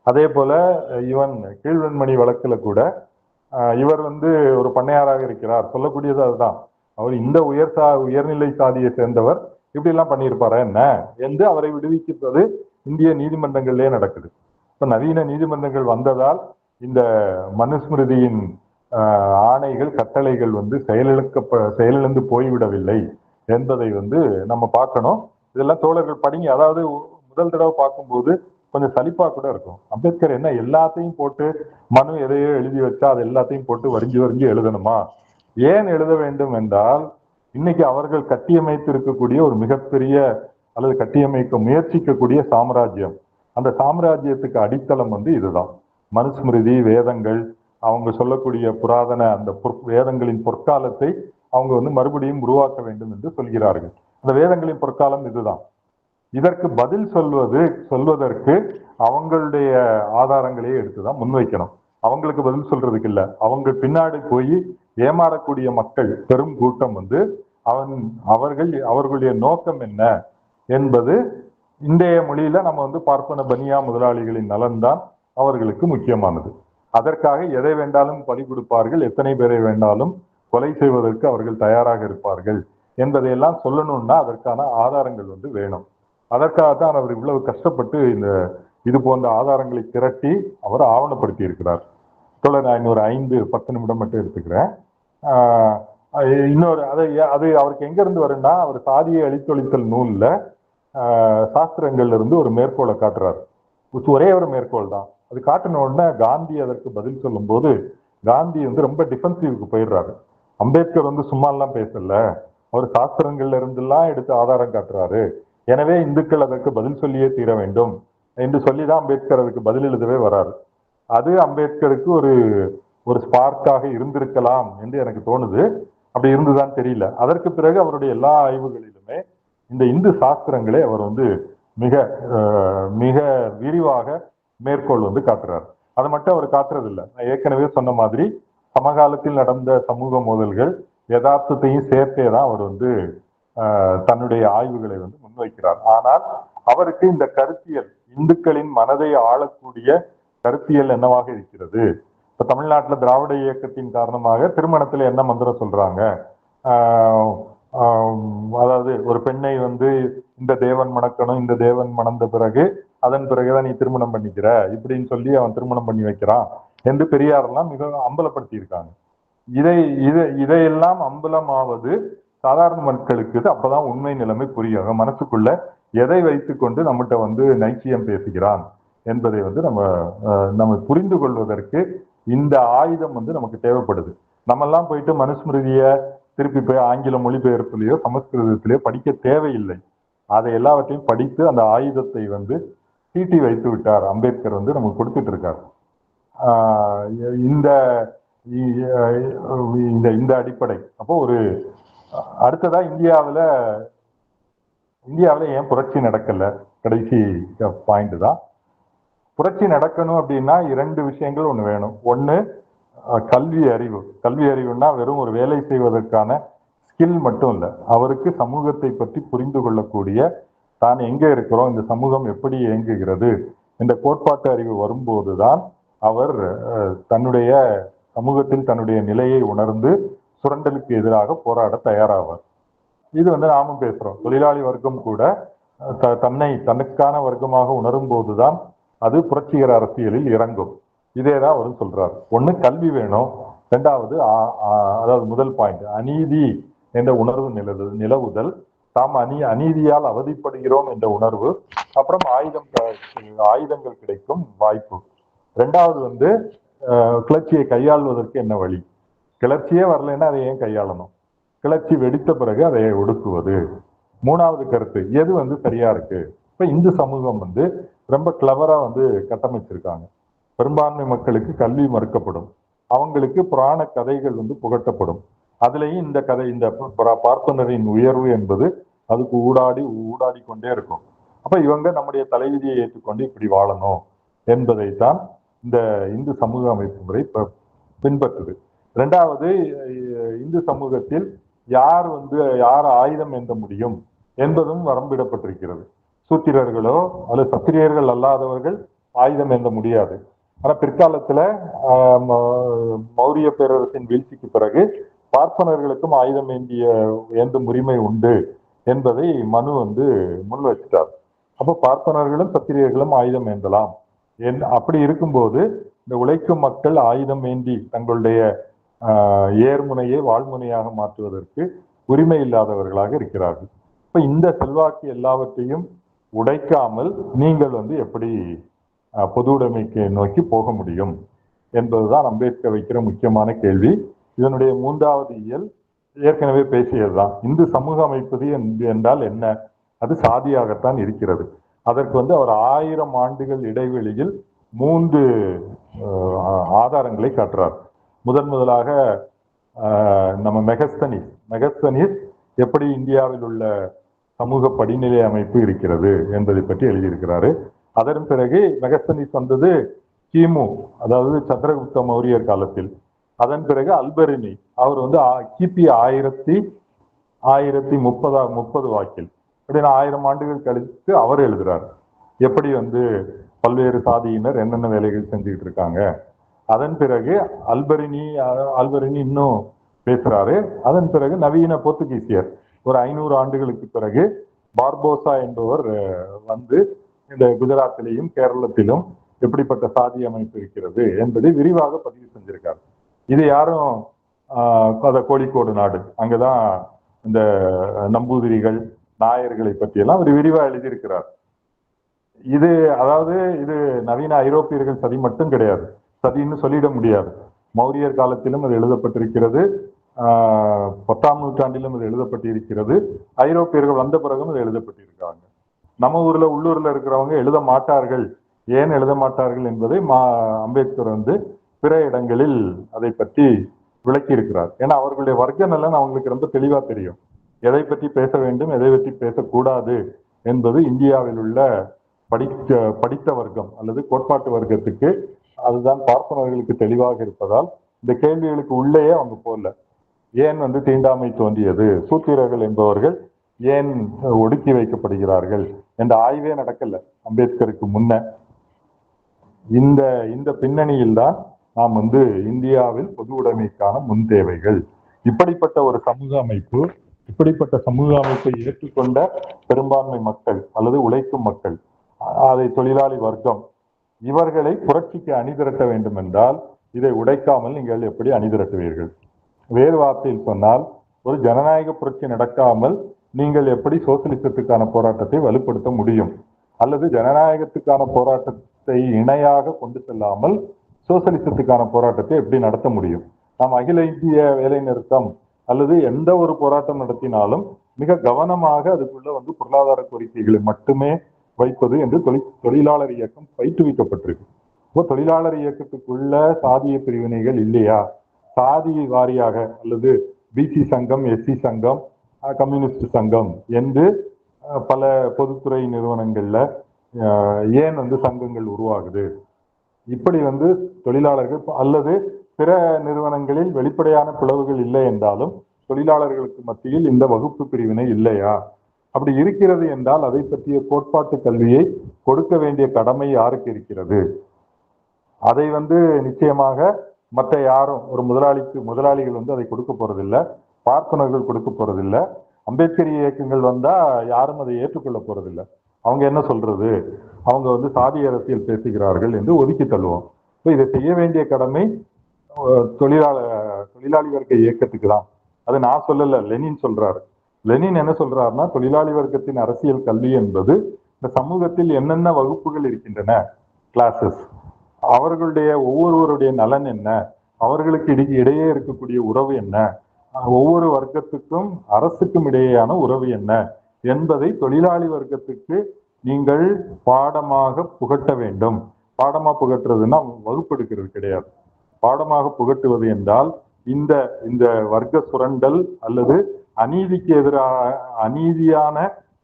அதே போல இவன் கீழ்வெண்மணி வழக்குல கூட இவர் வந்து ஒரு பண்ணையாராக இருக்கிறார், சொல்லக்கூடியது அதுதான். அவர் இந்த உயர்நிலை சாதியை சேர்ந்தவர், இப்படி எல்லாம் பண்ணியிருப்பாரா என்ன என்று அவரை விடுவிக்கிறது இந்திய நீதிமன்றங்களிலே நடக்குது. இப்ப நவீன நீதிமன்றங்கள் வந்ததால் இந்த மனுஸ்மிருதியின் ஆணைகள், கட்டளைகள் வந்து செயலிழந்து போய்விடவில்லை என்பதை வந்து நம்ம பார்க்கணும். இதெல்லாம் தோழர்கள் படிங்க. அதாவது முதல் தடவை பார்க்கும்போது கொஞ்சம் சலிப்பா கூட இருக்கும். அம்பேத்கர் என்ன எல்லாத்தையும் போட்டு மனு எதையோ எழுதி வச்சா அது எல்லாத்தையும் போட்டு வரிஞ்சு எழுதணுமா? ஏன் எழுத வேண்டும் என்றால், இன்னைக்கு அவர்கள் கட்டியமைத்து இருக்கக்கூடிய ஒரு மிகப்பெரிய அல்லது கட்டியமைக்க முயற்சிக்கக்கூடிய சாம்ராஜ்யம், அந்த சாம்ராஜ்யத்துக்கு அடித்தளம் வந்து இதுதான். மனுஸ்மிருதி, வேதங்கள், அவங்க சொல்லக்கூடிய புராதன அந்த வேதங்களின் பொற்காலத்தை அவங்க வந்து மறுபடியும் உருவாக்க வேண்டும் என்று சொல்கிறார்கள். அந்த வேதங்களின் பொற்காலம் இதுதான். இதற்கு பதில் சொல்வதற்கு அவங்களுடைய ஆதாரங்களையே எடுத்துதான் முன்வைக்கணும். அவங்களுக்கு பதில் சொல்றதுக்கு இல்ல. அவங்க பின்னாடி போய் ஏமாறக்கூடிய மக்கள் பெரும் கூட்டம் வந்து அவர்களுடைய நோக்கம் என்ன என்பது இன்றைய மொழியில நம்ம வந்து பார்ப்பன பனியா முதலாளிகளின் நலன்தான் அவர்களுக்கு முக்கியமானது. அதற்காக எதை வேண்டாலும் பலி கொடுப்பார்கள், எத்தனை பேரை வேண்டாலும் கொலை செய்வதற்கு அவர்கள் தயாராக இருப்பார்கள் என்பதையெல்லாம் சொல்லணும்னா அதற்கான ஆதாரங்கள் வந்து வேணும். அதற்காகத்தான் அவர் இவ்வளவு கஷ்டப்பட்டு இது போன்ற ஆதாரங்களை திரட்டி அவர் ஆவணப்படுத்தி இருக்கிறார். நான் இன்னொரு 5-10 நிமிடம் மட்டும் எடுத்துக்கிறேன். இன்னொரு அது அவருக்கு எங்க இருந்து வரும்னா, அவர் சாதியை அழித்தொழித்தல் நூல்ல சாஸ்திரங்கள்ல இருந்து ஒரு மேற்கோளை காட்டுறாரு. ஒரே ஒரு மேற்கோள் தான். அது காட்டின உடனே காந்தி அதற்கு பதில் சொல்லும் போது காந்தி வந்து ரொம்ப டிஃபென்சிவ்க்கு போயிடுறாரு. அம்பேத்கர் வந்து சும்மா எல்லாம் பேசல, அவர் சாஸ்திரங்கள்ல இருந்தெல்லாம் எடுத்து ஆதாரம் காட்டுறாரு, எனவே இந்துக்கள் அதற்கு பதில் சொல்லியே தீர வேண்டும் என்று சொல்லிதான் அம்பேத்கர் அதுக்கு பதில் எழுதவே வராரு. அது அம்பேத்கருக்கு ஒரு ஸ்பார்க்காக இருந்திருக்கலாம் என்று எனக்கு தோணுது. அப்படி இருந்துதான் தெரியல. அதற்கு பிறகு அவருடைய எல்லா ஆய்வுகளிலுமே இந்த இந்து சாஸ்திரங்களை அவர் வந்து மிக மிக விரிவாக மேற்கோள் வந்து காட்டுறார். அதை மட்டும் அவர் காட்டுறதில்லை. நான் ஏற்கனவே சொன்ன மாதிரி சமகாலத்தில் நடந்த சமூக மோதல்கள் யதார்த்தத்தையும் சேர்த்தே தான் அவர் தன்னுடைய ஆய்வுகளை முன்வைக்கிறார். ஆனால் அவருக்கு இந்த கருத்தியல், இந்துக்களின் மனதை ஆளக்கூடிய கருத்தியல் என்னவாக இருக்கிறது? இப்ப தமிழ்நாட்டுல திராவிட இயக்கத்தின் காரணமாக திருமணத்துல என்ன மந்திரம் சொல்றாங்க? அதாவது ஒரு பெண்ணை இந்த தேவன் மணக்கணும், இந்த தேவன் மணந்த பிறகு அதன் பிறகுதான் நீ திருமணம் பண்ணிக்கிற இப்படின்னு சொல்லி அவன் திருமணம் பண்ணி வைக்கிறான் என்று பெரியாரெல்லாம் மிக அம்பலப்படுத்தி இருக்காங்க. இதையெல்லாம் அம்பலமாவது சாதாரண மக்களுக்கு அப்பதான் உண்மை நிலைமை புரியும். மனசுக்குள்ள எதை வைத்துக் கொண்டு நம்மகிட்ட நைச்சியம் பேசுகிறான் என்பதை நம்ம புரிந்து கொள்வதற்கு இந்த ஆயுதம் நமக்கு தேவைப்படுது. நம்ம எல்லாம் போயிட்டு மனுஸ்மிருதிய திருப்பி போய் ஆங்கில மொழிபெயர்ப்புலையோ சமஸ்கிருதத்திலேயோ படிக்க தேவையில்லை. அதை எல்லாவற்றையும் படித்து அந்த ஆயுதத்தை தீட்டி வைத்து விட்டார் அம்பேத்கர் நமக்கு கொடுத்துட்டு இருக்கார். இந்த இந்த அடிப்படை அப்போ அடுத்ததா இந்தியாவில ஏன் புரட்சி நடக்கல? கடைசி பாயிண்ட் தான். புரட்சி நடக்கணும் அப்படின்னா 2 விஷயங்கள் ஒண்ணு வேணும். ஒண்ணு கல்வி அறிவு. கல்வி அறிவுன்னா வெறும் ஒரு வேலை செய்வதற்கான ஸ்கில் மட்டும் இல்லை, அவருக்கு சமூகத்தை பற்றி புரிந்து கொள்ளக்கூடிய, தான் எங்க இருக்கிறோம், இந்த சமூகம் எப்படி இயங்குகிறது என்ற கோட்பாட்டு அறிவு வரும்போதுதான் அவர் தன்னுடைய சமூகத்தில் தன்னுடைய நிலையை உணர்ந்து சுரண்டலுக்கு எதிராக போராட தயாராவார். இது நாமும் பேசுறோம். தொழிலாளி வர்க்கம் கூட தனக்கான வர்க்கமாக உணரும் போதுதான் அது புரட்சிகர அரசியலில் இறங்கும். இதேதான் அவரும் சொல்றாரு. ஒண்ணு கல்வி வேணும், 2வது அதாவது முதல் பாயிண்ட் அநீதி என்ற உணர்வு நிலவுதல், தாம் அநீதியால் அவதிப்படுகிறோம் என்ற உணர்வு, அப்புறம் ஆயுதங்கள் கிடைக்கும் வாய்ப்பு. 2வது கிளர்ச்சியை கையாள்வதற்கு என்ன வழி? கிளர்ச்சியே வரலைன்னா அதை ஏன் கையாளணும்? கிளர்ச்சி வெடித்த பிறகு அதை ஒடுக்குவது. 3வது கருத்து எது சரியா இருக்கு? இப்ப இந்து சமூகம் ரொம்ப கிளவரா கட்டமைச்சிருக்காங்க. பெரும்பான்மை மக்களுக்கு கல்வி மறுக்கப்படும், அவங்களுக்கு புராண கதைகள் புகட்டப்படும். அதுலயும் இந்த கதை, இந்த பார்ப்பனரின் உயர்வு என்பது அதுக்கு ஊடாடி கொண்டே இருக்கும். அப்ப இவங்க நம்முடைய தலைவிதியை ஏற்றுக்கொண்டு இப்படி வாழணும் என்பதைத்தான் இந்த இந்து சமூக அமைப்பு முறை பின்பற்றுது. 2வது, இந்து சமூகத்தில் யார் ஆயுதம் ஏந்த முடியும் என்பதும் வரம்பிடப்பட்டிருக்கிறது. சூத்திரர்களோ அல்லது சத்திரியர்கள் அல்லாதவர்கள் ஆயுதம் ஏந்த முடியாது. ஆனா பிற்காலத்துல மௌரிய பேரரசின் வீழ்ச்சிக்கு பிறகு பார்ப்பனர்களுக்கும் ஆயுதம் ஏந்தும் உரிமை உண்டு என்பதை மனு முன் வச்சிட்டார். அப்போ பார்ப்பனர்களும் சத்திரியர்களும் ஆயுதம் ஏந்தலாம். அப்படி இருக்கும்போது இந்த உழைக்கும் மக்கள் ஆயுதம் ஏந்தி தங்களுடைய ஏர்முனையை வாழ்முனையாக மாற்றுவதற்கு உரிமை இல்லாதவர்களாக இருக்கிறார்கள். இப்ப இந்த செல்வாக்கு எல்லாவற்றையும் உடைக்காமல் நீங்கள் எப்படி பொது உடைமைக்கு நோக்கி போக முடியும் என்பதுதான் அம்பேத்கர் வைக்கிற முக்கியமான கேள்வி. இதனுடைய 3வது இயல் ஏற்கனவே பேசியதுதான். இந்து சமூக அமைப்பது என்றால் என்ன? அது சாதியாகத்தான் இருக்கிறது. அதற்கு அவர் 1000 ஆண்டுகள் இடைவெளியில் 3 ஆதாரங்களை காட்டுறார். முதலாக நம்ம மெகஸ்தனிஸ் எப்படி இந்தியாவில் உள்ள சமூக படிநிலை அமைப்பு இருக்கிறது என்பதை பற்றி எழுதியிருக்கிறாரு. அதன் பிறகு மெகஸ்தனிஸ் கிமு, அதாவது சந்திரகுப்த மௌரியர் காலத்தில். அதன் பிறகு அல்பெரினி, அவர் கிபி 1030 வாக்கில், அப்படின்னு 1000 ஆண்டுகள் கழித்து அவர் எழுதுறாரு. எப்படி பல்வேறு சாதியினர் என்னென்ன வேலைகள் செஞ்சுக்கிட்டு இருக்காங்க. அதன் பிறகு அல்பெரினி இன்னும் பேசுறாரு. அதன் பிறகு நவீன போர்த்துகீசியர் ஒரு 500 ஆண்டுகளுக்கு பிறகு பார்போசா என்பவர் இந்த குஜராத்திலையும் கேரளத்திலும் எப்படிப்பட்ட சாதி அமைப்பு இருக்கிறது என்பதை விரிவாக பதிவு செஞ்சிருக்காரு. இது யாரும் கோழிக்கோடு நாடு, அங்கதான் இந்த நம்பூதிரிகள் நாயர்களை பற்றியெல்லாம் அவர் விரிவா எழுதியிருக்கிறார். இது நவீன ஐரோப்பியர்கள் சதி மட்டும் கிடையாது, சதின்னு சொல்லிட முடியாது. மௌரியர் காலத்திலும் அது எழுதப்பட்டிருக்கிறது, 10ஆம் நூற்றாண்டிலும் அது எழுதப்பட்டிருக்கிறது, ஐரோப்பியர்கள் வந்த பிறகும் அது எழுதப்பட்டிருக்காங்க. நம்ம உள்ளூர்ல இருக்கிறவங்க எழுத மாட்டார்கள். ஏன் எழுத மாட்டார்கள் என்பதை அம்பேத்கர் பிற இடங்களில் அதை பற்றி விளக்கி இருக்கிறார். ஏன்னா அவர்களுடைய வர்க்க நலன் அவங்களுக்கு ரொம்ப தெளிவா தெரியும். எதை பற்றி பேச வேண்டும், எதை பற்றி பேசக்கூடாது என்பது இந்தியாவில் உள்ள படித்த வர்க்கம் அல்லது கோட்பாட்டு வர்க்கத்துக்கு அதுதான் பார்ப்பனர்களுக்கு தெளிவாக இருப்பதால் இந்த கேள்விகளுக்கு உள்ளேயே அவங்க போகல. ஏன் தீண்டாமை தோன்றியது, சூத்திரர்கள் என்பவர்கள் ஏன் ஒடுக்கி வைக்கப்படுகிறார்கள் என்ற ஆய்வே நடக்கல அம்பேத்கருக்கு முன்ன. இந்த இந்த பின்னணியில் தான் நாம் இந்தியாவில் பொது உடைமைக்கான முன் தேவைகள், இப்படிப்பட்ட ஒரு சமூக அமைப்பு, இப்படிப்பட்ட சமூக அமைப்பை ஏற்றுக்கொண்ட பெரும்பான்மை மக்கள் அல்லது உழைக்கும் மக்கள், அதை தொழிலாளி வர்க்கம், இவர்களை புரட்சிக்கு அணிதிரட்ட வேண்டும் என்றால் இதை உடைக்காமல் நீங்கள் எப்படி அணிதிரட்டுவீர்கள்? வேறு வார்த்தையில் சொன்னால், ஒரு ஜனநாயக புரட்சி நடக்காமல் நீங்கள் எப்படி சோசியலிசத்துக்கான போராட்டத்தை வலுப்படுத்த முடியும்? அல்லது ஜனநாயகத்துக்கான போராட்டத்தை இணையாக கொண்டு செல்லாமல் சோசியலிசத்துக்கான போராட்டத்தை எப்படி நடத்த முடியும்? நாம் அகில இந்திய வேலை நிறுத்தம் அல்லது எந்த ஒரு போராட்டம் நடத்தினாலும் மிக கவனமாக அதுக்குள்ள பொருளாதார கோரிக்கைகளை மட்டுமே வைப்பது என்று தொழிலாளர் இயக்கம் பயிற்றுவிக்கப்பட்டிருக்கு. இப்போ தொழிலாளர் இயக்கத்துக்குள்ள சாதிய பிரிவினைகள் இல்லையா? சாதி வாரியாக அல்லது பிசி சங்கம், எஸ்சி சங்கம், கம்யூனிஸ்ட் சங்கம் என்று பல பொதுத்துறை நிறுவனங்கள்ல ஏன் சங்கங்கள் உருவாகுது? இப்படி தொழிலாளர்கள் அல்லது பிற நிறுவனங்களில் வெளிப்படையான பிளவுகள் இல்லை என்றாலும் தொழிலாளர்களுக்கு மத்தியில் இந்த வகுப்பு பிரிவினை இல்லையா? அப்படி இருக்கிறது என்றால் அதை பற்றிய கோட்பாட்டு கல்வியை கொடுக்க வேண்டிய கடமை யாருக்கு இருக்கிறது? அதை நிச்சயமாக மற்ற யாரும், ஒரு முதலாளிகள் அதை கொடுக்க போறதில்லை, பார்ப்பனர்கள் கொடுக்க போறதில்லை, அம்பேத்கரிய இயக்கங்கள் வந்தா யாரும் அதை ஏற்றுக்கொள்ள போறதில்லை. அவங்க என்ன சொல்றது, அவங்க சாதி அரசியல் பேசுகிறார்கள் என்று ஒதுக்கி தள்ளுவோம். இப்போ இதை செய்ய வேண்டிய கடமை தொழிலாளி வர்க்க இயக்கத்துக்கு தான். அது நான் சொல்லல, லெனின் சொல்றாரு. லெனின் என்ன சொல்றாருன்னா, தொழிலாளி வர்க்கத்தின் அரசியல் கல்வி என்பது இந்த சமூகத்தில் என்னென்ன வகுப்புகள் இருக்கின்றன, கிளாஸஸ், அவர்களுடைய ஒவ்வொருவருடைய நலன் என்ன, அவர்களுக்கு இடையே இருக்கக்கூடிய உறவு என்ன, ஒவ்வொரு வர்க்கத்துக்கும் அரசுக்கும் இடையேயான உறவு என்ன என்பதை தொழிலாளி வர்க்கத்துக்கு நீங்கள் பாடமாக புகட்ட வேண்டும். பாடமா புகட்டுறதுன்னா வகுப்பெடுக்கிறது கிடையாது. பாடமாக புகட்டுவது என்றால் இந்த இந்த வர்க்க சுரண்டல் அல்லது அநீதிக்கு எதிராக அநீதியான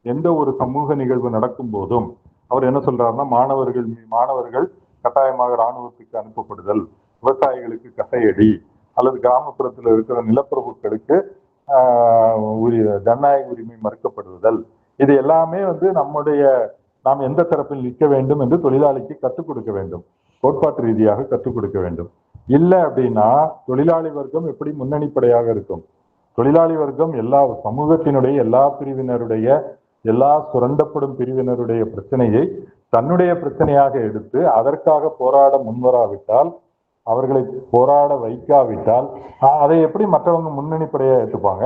எந்த ஒரு சமூக நிகழ்வு நடக்கும் போதும் அவர் என்ன சொல்றாருன்னா, மாணவர்கள் கட்டாயமாக இராணுவத்துக்கு அனுப்பப்படுதல், விவசாயிகளுக்கு கசையடி, அல்லது கிராமப்புறத்தில் இருக்கிற நிலப்பிரபுக்களுக்கு ஜனநாயக உரிமை மறுக்கப்படுதல், இது எல்லாமே நாம் எந்த தரப்பில் நிற்க வேண்டும் என்று தொழிலாளிக்கு கற்றுக் கொடுக்க வேண்டும், கோட்பாட்டு ரீதியாக கற்றுக் கொடுக்க வேண்டும். இல்லை அப்படின்னா தொழிலாளி வர்க்கம் எப்படி முன்னணிப்படையாக இருக்கும்? தொழிலாளி வர்க்கம் எல்லா சமூகத்தினுடைய எல்லா பிரிவினருடைய, எல்லா சுரண்டப்படும் பிரிவினருடைய பிரச்சனையை தன்னுடைய பிரச்சனையாக எடுத்து அதற்காக போராட முன்வராவிட்டால், அவர்களை போராட வைக்காவிட்டால் அதை எப்படி மற்றவங்க முன்னணிப்படையா ஏற்றுப்பாங்க?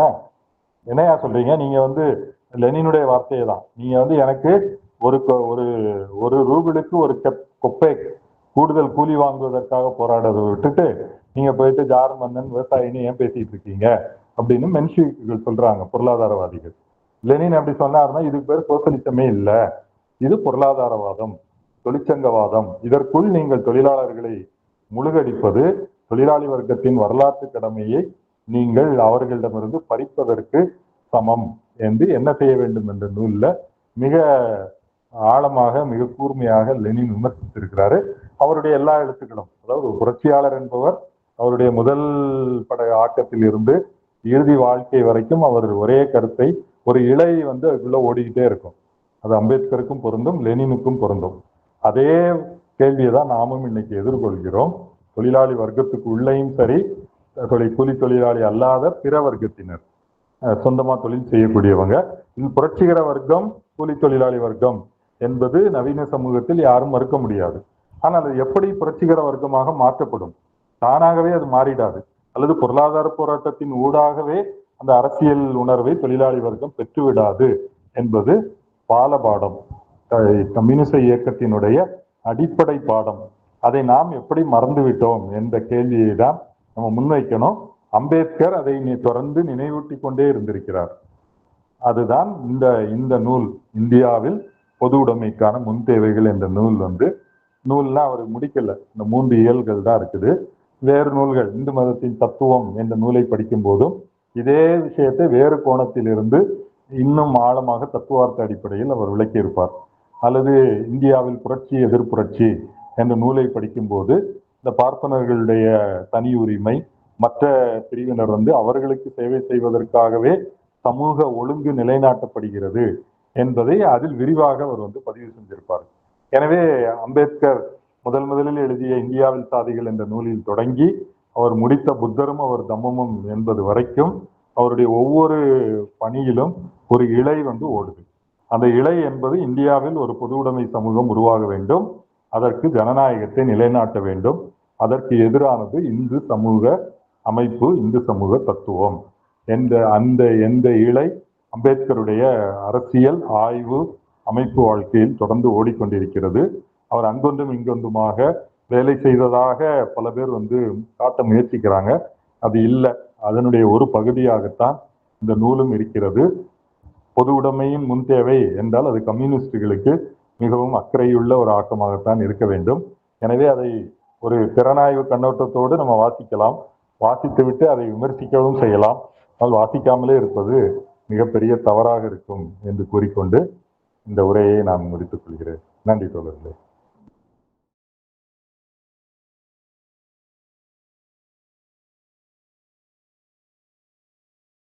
என்னையா சொல்றீங்க நீங்க? லெனினுடைய வார்த்தையை தான் நீங்க எனக்கு ஒரு ஒரு ரூபிலுக்கு ஒரு கொப்பை கூடுதல் கூலி வாங்குவதற்காக போராடுறதை விட்டுட்டு நீங்க போயிட்டு ஜார் மன்னன் விவசாயின்னு ஏன் பேசிட்டு இருக்கீங்க அப்படின்னு மென்ஷிவிக்குகள் சொல்றாங்க, பொருளாதாரவாதிகள். லெனின் அப்படி சொன்னாருன்னா இதுக்கு பேர் சோசியலிசமே இல்லை, இது பொருளாதாரவாதம், தொழிற்சங்கவாதம். இதற்குள் நீங்கள் தொழிலாளர்களை முழுகடிப்பது தொழிலாளி வர்க்கத்தின் வரலாற்று கடமையை நீங்கள் அவர்களிடமிருந்து பறிப்பதற்கு சமம் என்று என்ன செய்ய வேண்டும் என்ற நூல்ல மிக ஆழமாக, மிக கூர்மையாக லெனின் விமர்சித்திருக்கிறாரு. அவருடைய எல்லா எழுத்துக்களும், அதாவது புரட்சியாளர் என்பவர் அவருடைய முதல் பட ஆக்கத்தில் இருந்து இறுதி வாழ்க்கை வரைக்கும் அவர் ஒரே கருத்தை, ஒரு இலை அதுக்குள்ள ஓடிக்கிட்டே இருக்கும். அது அம்பேத்கருக்கும் பொருந்தும், லெனினுக்கும் பொருந்தும். அதே கேள்வியை தான் நாமும் இன்னைக்கு எதிர்கொள்கிறோம். தொழிலாளி வர்க்கத்துக்கு உள்ளேயும் சரி, கூலி தொழிலாளி அல்லாத பிற வர்க்கத்தினர், சொந்தமா தொழில் செய்யக்கூடியவங்க, இது புரட்சிகர வர்க்கம், கூலி தொழிலாளி வர்க்கம் என்பது நவீன சமூகத்தில் யாரும் மறுக்க முடியாது. ஆனால் அது எப்படி புரட்சிகர வர்க்கமாக மாற்றப்படும்? தானாகவே அது மாறிடாது. அல்லது பொருளாதார போராட்டத்தின் ஊடாகவே அந்த அரசியல் உணர்வை தொழிலாளி வர்க்கம் பெற்றுவிடாது என்பது பாலபாடம், கம்யூனிச இயக்கத்தினுடைய அடிப்படை பாடம். அதை நாம் எப்படி மறந்துவிட்டோம் என்ற கேள்வியை தான் நம்ம முன்வைக்கணும். அம்பேத்கர் அதை தொடர்ந்து நினைவூட்டி கொண்டே இருந்திருக்கிறார். அதுதான் இந்த நூல், இந்தியாவில் பொது உடைமைக்கான முன் தேவைகள் என்ற நூல் நூல்லாம் அவர் முடிக்கல. இந்த 3 இயல்கள் தான் இருக்குது. வேறு நூல்கள், இந்து மதத்தின் தத்துவம் என்ற நூலை படிக்கும் போதும் இதே விஷயத்தை வேறு கோணத்தில் இருந்து இன்னும் ஆழமாக தத்துவார்த்த அடிப்படையில் அவர் விளக்கியிருப்பார். அல்லது இந்தியாவில் புரட்சி எதிர்ப்புரட்சி என்ற நூலை படிக்கும் போது இந்த பார்ப்பனர்களுடைய தனி உரிமை, மற்ற பிரிவினர் அவர்களுக்கு சேவை செய்வதற்காகவே சமூக ஒழுங்கு நிலைநாட்டப்படுகிறது என்பதை அதில் விரிவாக அவர் பதிவு செஞ்சிருப்பார். எனவே அம்பேத்கர் முதலில் எழுதிய இந்தியாவில் சாதிகள் என்ற நூலில் தொடங்கி அவர் முடித்த புத்தரும் அவர் தம்மமும் என்பது வரைக்கும் அவருடைய ஒவ்வொரு பணியிலும் ஒரு இழை ஓடுது. அந்த இழை என்பது இந்தியாவில் ஒரு பொது உடைமை சமூகம் உருவாக வேண்டும், அதற்கு ஜனநாயகத்தை நிலைநாட்ட வேண்டும், அதற்கு எதிரானது இந்து சமூக அமைப்பு, இந்து சமூக தத்துவம் எந்த இழை அம்பேத்கருடைய அரசியல் ஆய்வு அமைப்பு வாழ்க்கையில் தொடர்ந்து ஓடிக்கொண்டிருக்கிறது. அவர் அங்கொன்றும் இங்கொன்றுமாக வேலை செய்ததாக பல பேர் காட்ட முயற்சிக்கிறாங்க. அது இல்லை, அதனுடைய ஒரு பகுதியாகத்தான் இந்த நூலும் இருக்கிறது. பொது உடைமையின் முன் தேவை என்றால் அது கம்யூனிஸ்டுகளுக்கு மிகவும் அக்கறையுள்ள ஒரு ஆக்கமாகத்தான் இருக்க வேண்டும். எனவே அதை ஒரு திறனாய்வு கண்ணோட்டத்தோடு நம்ம வாசிக்கலாம், வாசித்துவிட்டு அதை விமர்சிக்கவும் செய்யலாம். ஆனால் வாசிக்காமலே இருப்பது மிகப்பெரிய தவறாக இருக்கும் என்று கூறிக்கொண்டு இந்த உரையை நான் முடித்துக் கொள்கிறேன். நன்றி தோழர்களே.